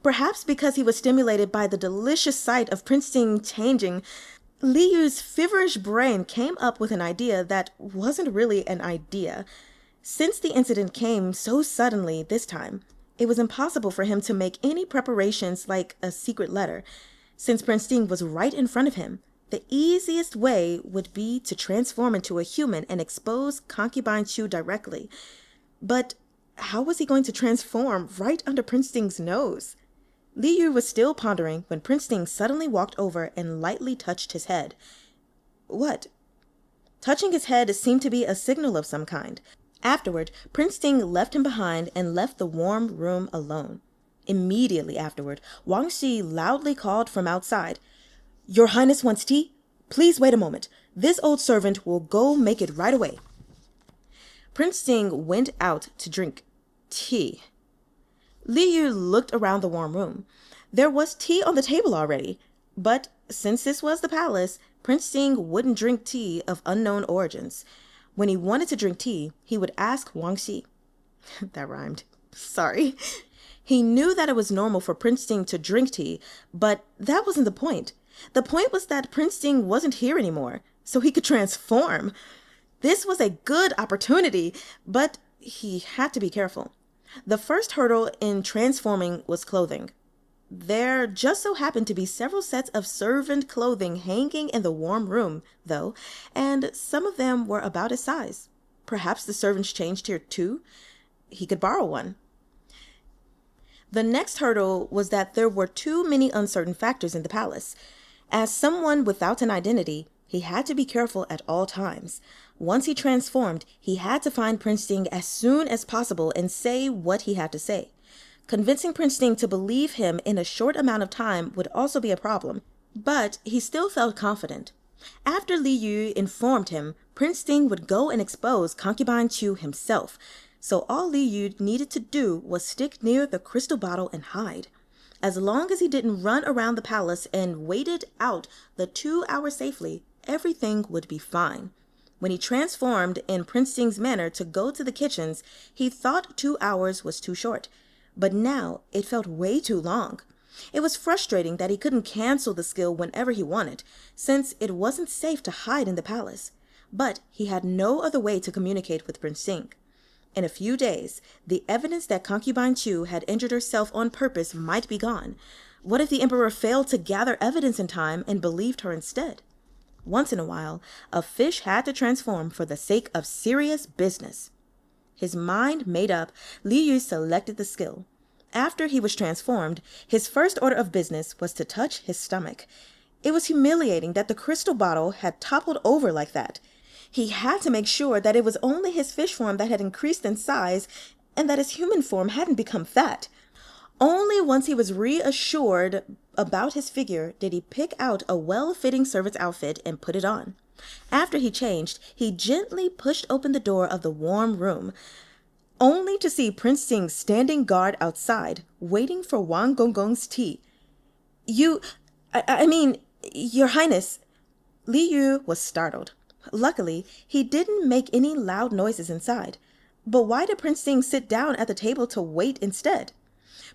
Perhaps because he was stimulated by the delicious sight of Prince Sting changing, Li Yu's feverish brain came up with an idea that wasn't really an idea. Since the incident came so suddenly this time, it was impossible for him to make any preparations like a secret letter. Since Prince Sting was right in front of him, the easiest way would be to transform into a human and expose Concubine Xue directly. But how was he going to transform right under Prince Sting's nose? Li Yu was still pondering when Prince Sting suddenly walked over and lightly touched his head. What? Touching his head seemed to be a signal of some kind. Afterward, Prince Sting left him behind and left the warm room alone. Immediately afterward, Wang Xi loudly called from outside, "Your Highness wants tea? Please wait a moment. This old servant will go make it right away." Prince Sting went out to drink tea. Li Yu looked around the warm room. There was tea on the table already, but since this was the palace, Prince Sting wouldn't drink tea of unknown origins. When he wanted to drink tea, he would ask Wang Xi. That rhymed. Sorry. He knew that it was normal for Prince Sting to drink tea, but that wasn't the point. The point was that Prince Sting wasn't here anymore, so he could transform. This was a good opportunity, but he had to be careful. The first hurdle in transforming was clothing. There just so happened to be several sets of servant clothing hanging in the warm room, though, and some of them were about his size. Perhaps the servants changed here too? he could borrow one. The next hurdle was that there were too many uncertain factors in the palace. As someone without an identity, he had to be careful at all times. Once he transformed, he had to find Prince Ting as soon as possible and say what he had to say. Convincing Prince Ting to believe him in a short amount of time would also be a problem, but he still felt confident. After Li Yu informed him, Prince Ting would go and expose Concubine Chu himself, so all Li Yu needed to do was stick near the crystal bottle and hide. As long as he didn't run around the palace and waited out the 2 hours safely, everything would be fine. When he transformed in Prince Ting's manner to go to the kitchens, he thought 2 hours was too short, but now it felt way too long. It was frustrating that he couldn't cancel the skill whenever he wanted, since it wasn't safe to hide in the palace. But he had no other way to communicate with Prince Ting. In a few days, the evidence that Concubine Chu had injured herself on purpose might be gone. What if the emperor failed to gather evidence in time and believed her instead? Once in a while, a fish had to transform for the sake of serious business. His mind made up, Li Yu selected the skill. After he was transformed, his first order of business was to touch his stomach. It was humiliating that the crystal bottle had toppled over like that. He had to make sure that it was only his fish form that had increased in size and that his human form hadn't become fat. Only once he was reassured about his figure did he pick out a well-fitting servant's outfit and put it on. After he changed, he gently pushed open the door of the warm room, only to see Prince Ting standing guard outside, waiting for Wang Gonggong's tea. Your Highness. Li Yu was startled. Luckily, he didn't make any loud noises inside. But why did Prince Ting sit down at the table to wait instead?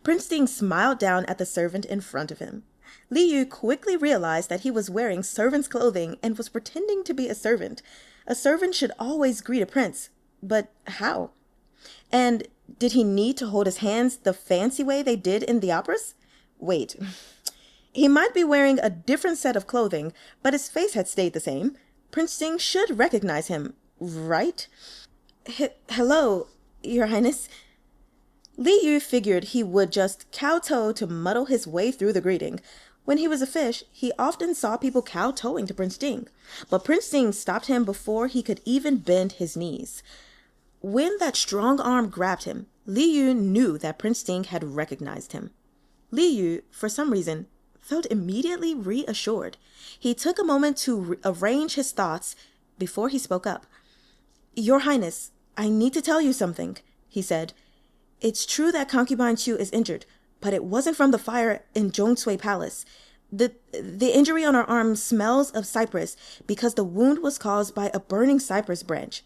Prince Ting smiled down at the servant in front of him. Li Yu quickly realized that he was wearing servant's clothing and was pretending to be a servant. A servant should always greet a prince. But how? And did he need to hold his hands the fancy way they did in the operas? Wait. He might be wearing a different set of clothing, but his face had stayed the same. Prince Ting should recognize him, right? Hello, Your Highness. Li Yu figured he would just kowtow to muddle his way through the greeting. When he was a fish, he often saw people kowtowing to Prince Ting, but Prince Ting stopped him before he could even bend his knees. When that strong arm grabbed him, Li Yu knew that Prince Ting had recognized him. Li Yu, for some reason, felt immediately reassured. He took a moment to arrange his thoughts before he spoke up. Your Highness, I need to tell you something, he said. It's true that Concubine Chu is injured, but it wasn't from the fire in Zhongshui Palace. The injury on her arm smells of cypress because the wound was caused by a burning cypress branch.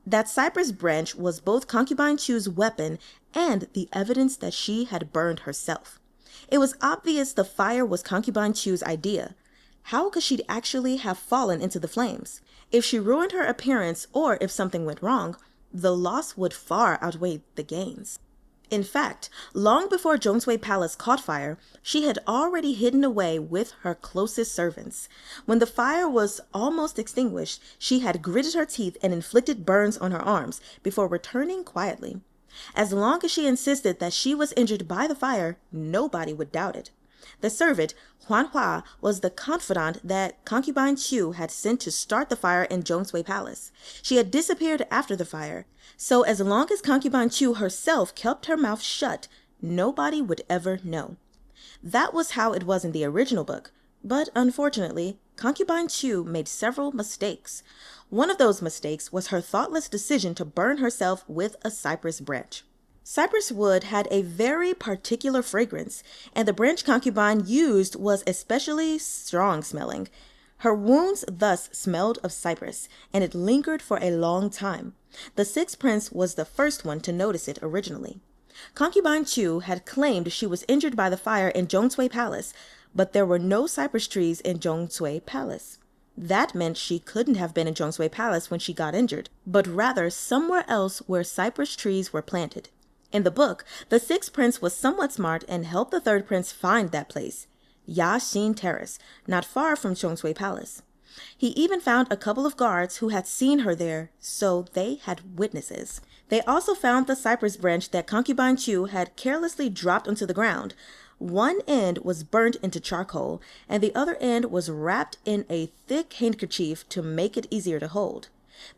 That cypress branch was both Concubine Chu's weapon and the evidence that she had burned herself. It was obvious the fire was Concubine Chu's idea. How could she actually have fallen into the flames? If she ruined her appearance or if something went wrong, the loss would far outweigh the gains. In fact, long before Zhongshui Palace caught fire, she had already hidden away with her closest servants. When the fire was almost extinguished, she had gritted her teeth and inflicted burns on her arms before returning quietly. As long as she insisted that she was injured by the fire, nobody would doubt it. The servant, Huan Hua, was the confidant that Concubine Chu had sent to start the fire in Zhongshui Palace. She had disappeared after the fire, so as long as Concubine Chu herself kept her mouth shut, nobody would ever know. That was how it was in the original book, but unfortunately, Concubine Chu made several mistakes. One of those mistakes was her thoughtless decision to burn herself with a cypress branch. Cypress wood had a very particular fragrance, and the branch Concubine used was especially strong-smelling. Her wounds thus smelled of cypress, and it lingered for a long time. The sixth prince was the first one to notice it originally. Concubine Chu had claimed she was injured by the fire in Zhongshui Palace, but there were no cypress trees in Zhongshui Palace. That meant she couldn't have been in Zhongshui Palace when she got injured, but rather somewhere else where cypress trees were planted. In the book, the sixth prince was somewhat smart and helped the third prince find that place, Yaxin Terrace, not far from Zhongshui Palace. He even found a couple of guards who had seen her there, so they had witnesses. They also found the cypress branch that Concubine Chu had carelessly dropped onto the ground. One end was burnt into charcoal, and the other end was wrapped in a thick handkerchief to make it easier to hold.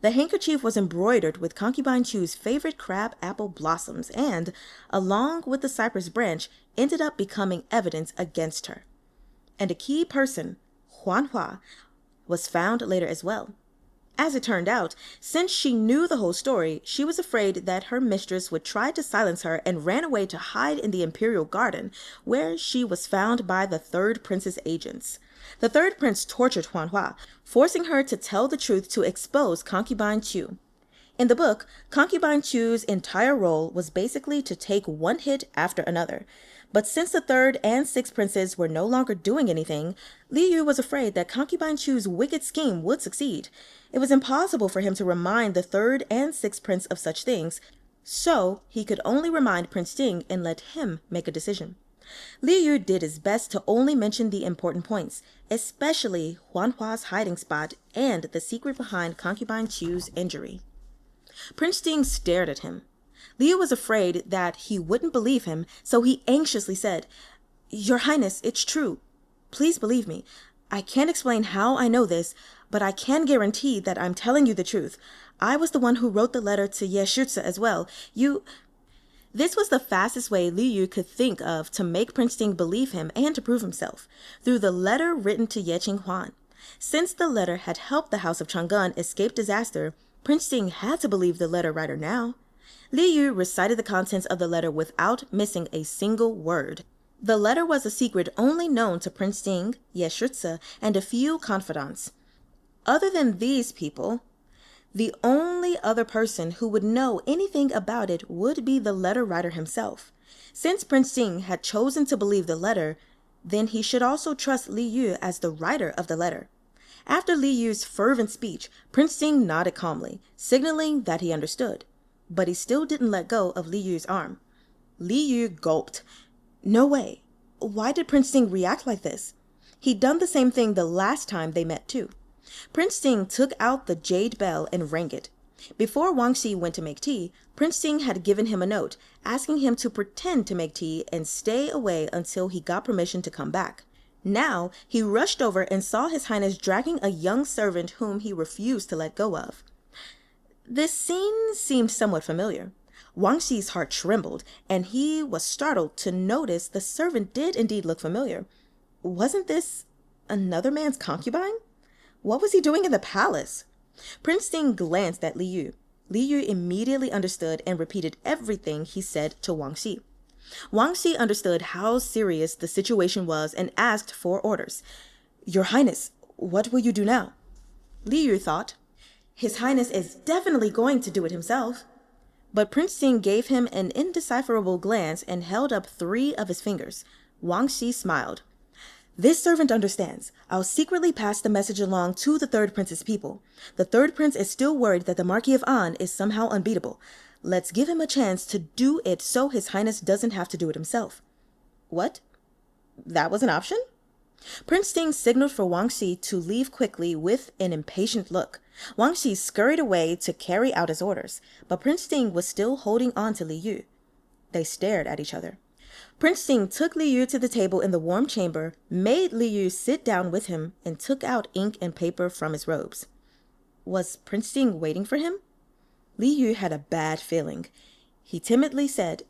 The handkerchief was embroidered with Concubine Chu's favorite crab apple blossoms and, along with the cypress branch, ended up becoming evidence against her. And a key person, Huan Hua, was found later as well. As it turned out, since she knew the whole story, she was afraid that her mistress would try to silence her and ran away to hide in the imperial garden, where she was found by the third prince's agents. The third prince tortured Huan Hua, forcing her to tell the truth to expose Concubine Chu. In the book, Concubine Chu's entire role was basically to take one hit after another. But since the third and sixth princes were no longer doing anything, Li Yu was afraid that Concubine Chu's wicked scheme would succeed. It was impossible for him to remind the third and sixth prince of such things, so he could only remind Prince Ting and let him make a decision. Li Yu did his best to only mention the important points, especially Huan Hua's hiding spot and the secret behind Concubine Chu's injury. Prince Ting stared at him. Li Yu was afraid that he wouldn't believe him, so he anxiously said, "Your Highness, it's true. Please believe me. I can't explain how I know this, but I can guarantee that I'm telling you the truth. I was the one who wrote the letter to Ye Shutze as well. This was the fastest way Li Yu could think of to make Prince Ting believe him and to prove himself, through the letter written to Ye Qinghuan. Since the letter had helped the House of Chang'an escape disaster, Prince Ting had to believe the letter writer now. Li Yu recited the contents of the letter without missing a single word. The letter was a secret only known to Prince Ting, Ye Shutze, and a few confidants. Other than these people, the only other person who would know anything about it would be the letter writer himself. Since Prince Ting had chosen to believe the letter, then he should also trust Li Yu as the writer of the letter. After Li Yu's fervent speech, Prince Ting nodded calmly, signaling that he understood. But he still didn't let go of Li Yu's arm. Li Yu gulped. No way. Why did Prince Ting react like this? He'd done the same thing the last time they met too. Prince Ting took out the jade bell and rang it. Before Wang Xi went to make tea, Prince Ting had given him a note, asking him to pretend to make tea and stay away until he got permission to come back. Now, he rushed over and saw His Highness dragging a young servant whom he refused to let go of. This scene seemed somewhat familiar. Wang Xi's heart trembled, and he was startled to notice the servant did indeed look familiar. Wasn't this another man's concubine? What was he doing in the palace? Prince Ting glanced at Li Yu. Li Yu immediately understood and repeated everything he said to Wang Xi. Wang Xi understood how serious the situation was and asked for orders. Your Highness, what will you do now? Li Yu thought, His Highness is definitely going to do it himself. But Prince Ting gave him an indecipherable glance and held up 3 of his fingers. Wang Xi smiled. This servant understands. I'll secretly pass the message along to the third prince's people. The third prince is still worried that the Marquis of An is somehow unbeatable. Let's give him a chance to do it so His Highness doesn't have to do it himself. What? That was an option? Prince Ting signaled for Wang Xi to leave quickly with an impatient look. Wang Xi scurried away to carry out his orders, but Prince Ting was still holding on to Li Yu. They stared at each other. Prince Ting took Li Yu to the table in the warm chamber, made Li Yu sit down with him, and took out ink and paper from his robes. Was Prince Ting waiting for him? Li Yu had a bad feeling. He timidly said,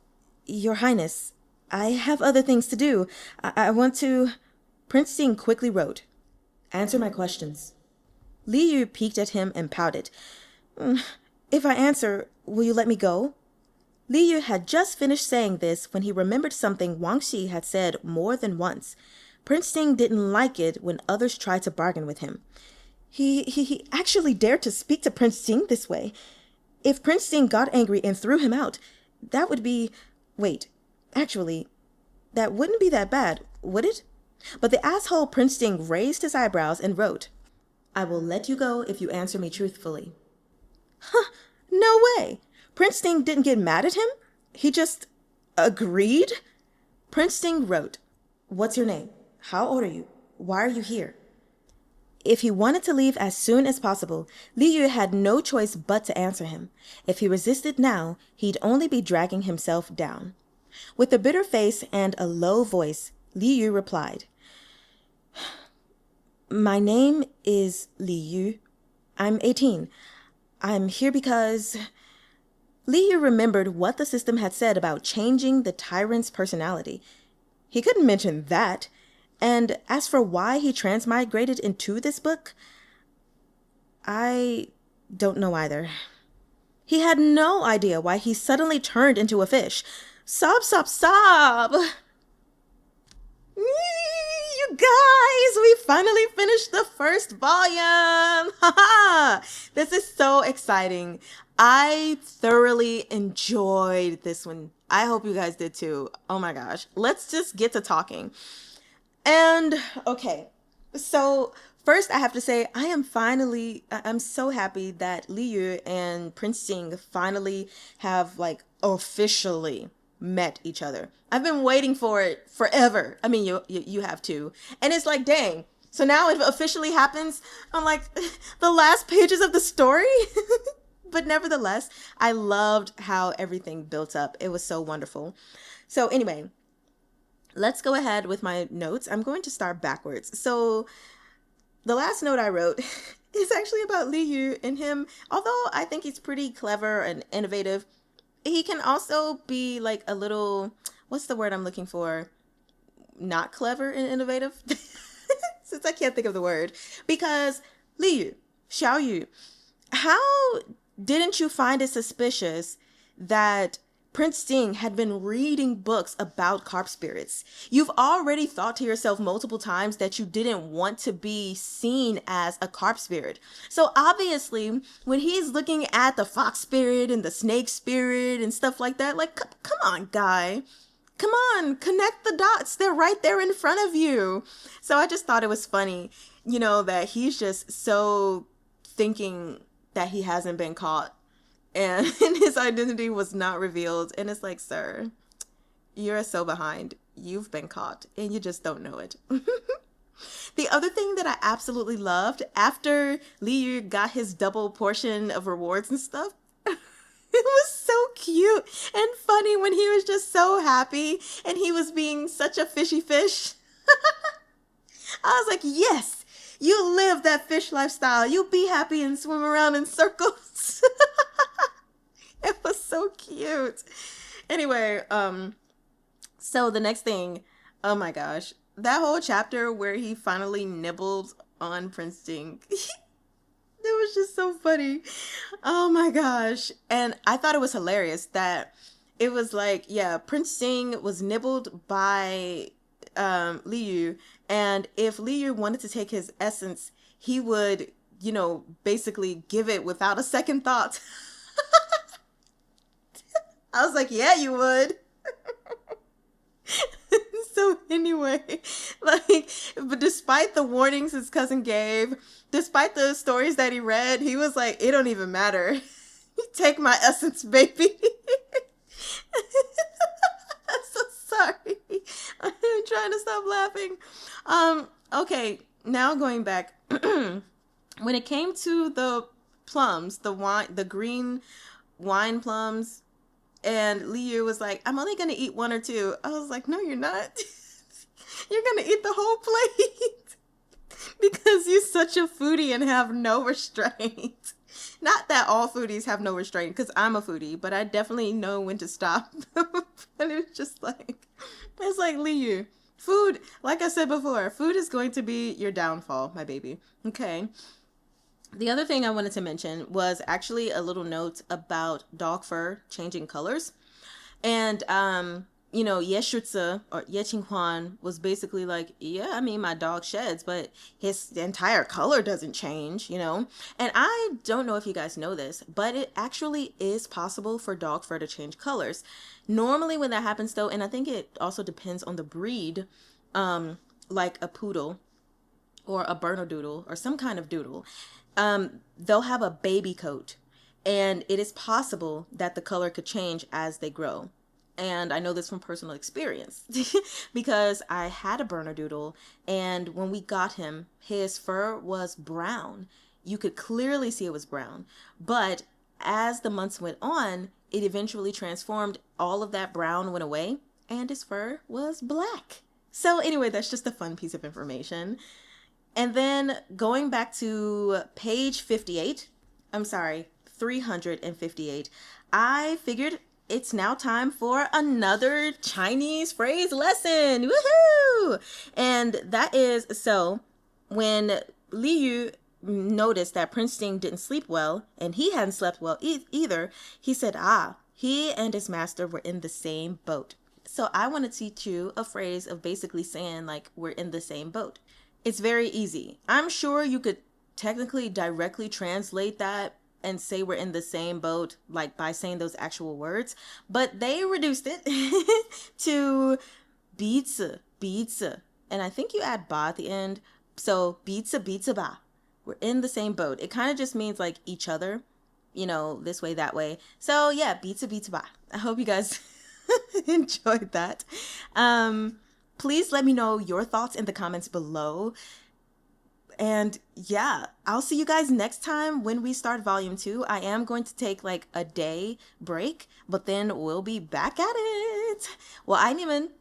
Your Highness, I have other things to do. I want to... Prince Ting quickly wrote, Answer my questions. Li Yu peeked at him and pouted. If I answer, will you let me go? Li Yu had just finished saying this when he remembered something Wang Xi had said more than once. Prince Ting didn't like it when others tried to bargain with him. He actually dared to speak to Prince Ting this way. If Prince Ting got angry and threw him out, that would be... Wait, actually, that wouldn't be that bad, would it? But the asshole Prince Ting raised his eyebrows and wrote, I will let you go if you answer me truthfully. Huh, no way! Prince Ting didn't get mad at him? He just agreed? Prince Ting wrote, What's your name? How old are you? Why are you here? If he wanted to leave as soon as possible, Li Yu had no choice but to answer him. If he resisted now, he'd only be dragging himself down. With a bitter face and a low voice, Li Yu replied, "My name is Li Yu. I'm 18. I'm here because..." Li Yu remembered what the system had said about changing the Tyrant's personality. He couldn't mention that. And as for why he transmigrated into this book, I don't know either. He had no idea why he suddenly turned into a fish. Sob, sob, sob! You guys, we finally finished the first volume! Haha! This is so exciting. I thoroughly enjoyed this one. I hope you guys did too. Oh my gosh. Let's just get to talking. And okay, so first I have to say I'm so happy that Li Yu and Prince Sing finally have like officially met each other. I've been waiting for it forever. I mean, you have too. And it's like, dang. So now it officially happens on like the last pages of the story. But nevertheless, I loved how everything built up. It was so wonderful. So anyway, let's go ahead with my notes. I'm going to start backwards. So the last note I wrote is actually about Li Yu and him. Although I think he's pretty clever and innovative, he can also be like a little, what's the word I'm looking for? Not clever and innovative? Since I can't think of the word. Because Li Yu, Xiao Yu, how didn't you find it suspicious that Prince Sing had been reading books about carp spirits? You've already thought to yourself multiple times that you didn't want to be seen as a carp spirit. So obviously, when he's looking at the fox spirit and the snake spirit and stuff like that, like, come on, guy. Come on, connect the dots. They're right there in front of you. So I just thought it was funny, that he's just so thinking that he hasn't been caught. And his identity was not revealed. And it's like, sir, you're so behind. You've been caught and you just don't know it. The other thing that I absolutely loved after Li Yu got his double portion of rewards and stuff, it was so cute and funny when he was just so happy and he was being such a fishy fish. I was like, yes, you live that fish lifestyle. You be happy and swim around in circles. It was so cute. Anyway, so the next thing, oh my gosh, that whole chapter where he finally nibbled on Prince Sing. It was just so funny. Oh my gosh. And I thought it was hilarious that it was like, yeah, Prince Sing was nibbled by Li Yu. And if Li Yu wanted to take his essence, he would, basically give it without a second thought. I was like, yeah, you would. So anyway, but despite the warnings his cousin gave, despite the stories that he read, he was like, it don't even matter. Take my essence, baby. I'm so sorry. I'm trying to stop laughing. Okay, now going back. When it came to the plums, the green wine plums, and Li Yu was like, I'm only going to eat one or two. I was like, no, you're not. You're going to eat the whole plate. Because you're such a foodie and have no restraint. Not that all foodies have no restraint, because I'm a foodie, but I definitely know when to stop. But it's just like, Li Yu, food, like I said before, food is going to be your downfall, my baby. Okay. The other thing I wanted to mention was actually a little note about dog fur changing colors. And, Yeshutsu or Ye Qinghuan was basically like, yeah, I mean, my dog sheds, but his entire color doesn't change, And I don't know if you guys know this, but it actually is possible for dog fur to change colors. Normally when that happens though, and I think it also depends on the breed, like a poodle or a Bernedoodle or some kind of doodle, they'll have a baby coat, and it is possible that the color could change as they grow. And I know this from personal experience because I had a Bernedoodle, and when we got him, his fur was brown. You could clearly see it was brown. But as the months went on, it eventually transformed. All of that brown went away, and his fur was black. So anyway, that's just a fun piece of information. And then going back to page 58, 358, I figured it's now time for another Chinese phrase lesson. Woohoo! And that is, so when Li Yu noticed that Prince Ding didn't sleep well, and he hadn't slept well either, he said, he and his master were in the same boat. So I want to teach you a phrase of basically saying, like, we're in the same boat. It's very easy. I'm sure you could technically directly translate that and say we're in the same boat, like by saying those actual words, but they reduced it to 彼此, 彼此. And I think you add ba at the end. So 彼此,彼此吧. We're in the same boat. It kind of just means like each other, you know, this way, that way. So yeah, 彼此,彼此吧. I hope you guys enjoyed that. Please let me know your thoughts in the comments below. And yeah, I'll see you guys next time when we start volume 2. I am going to take like a day break, but then we'll be back at it. 我爱你们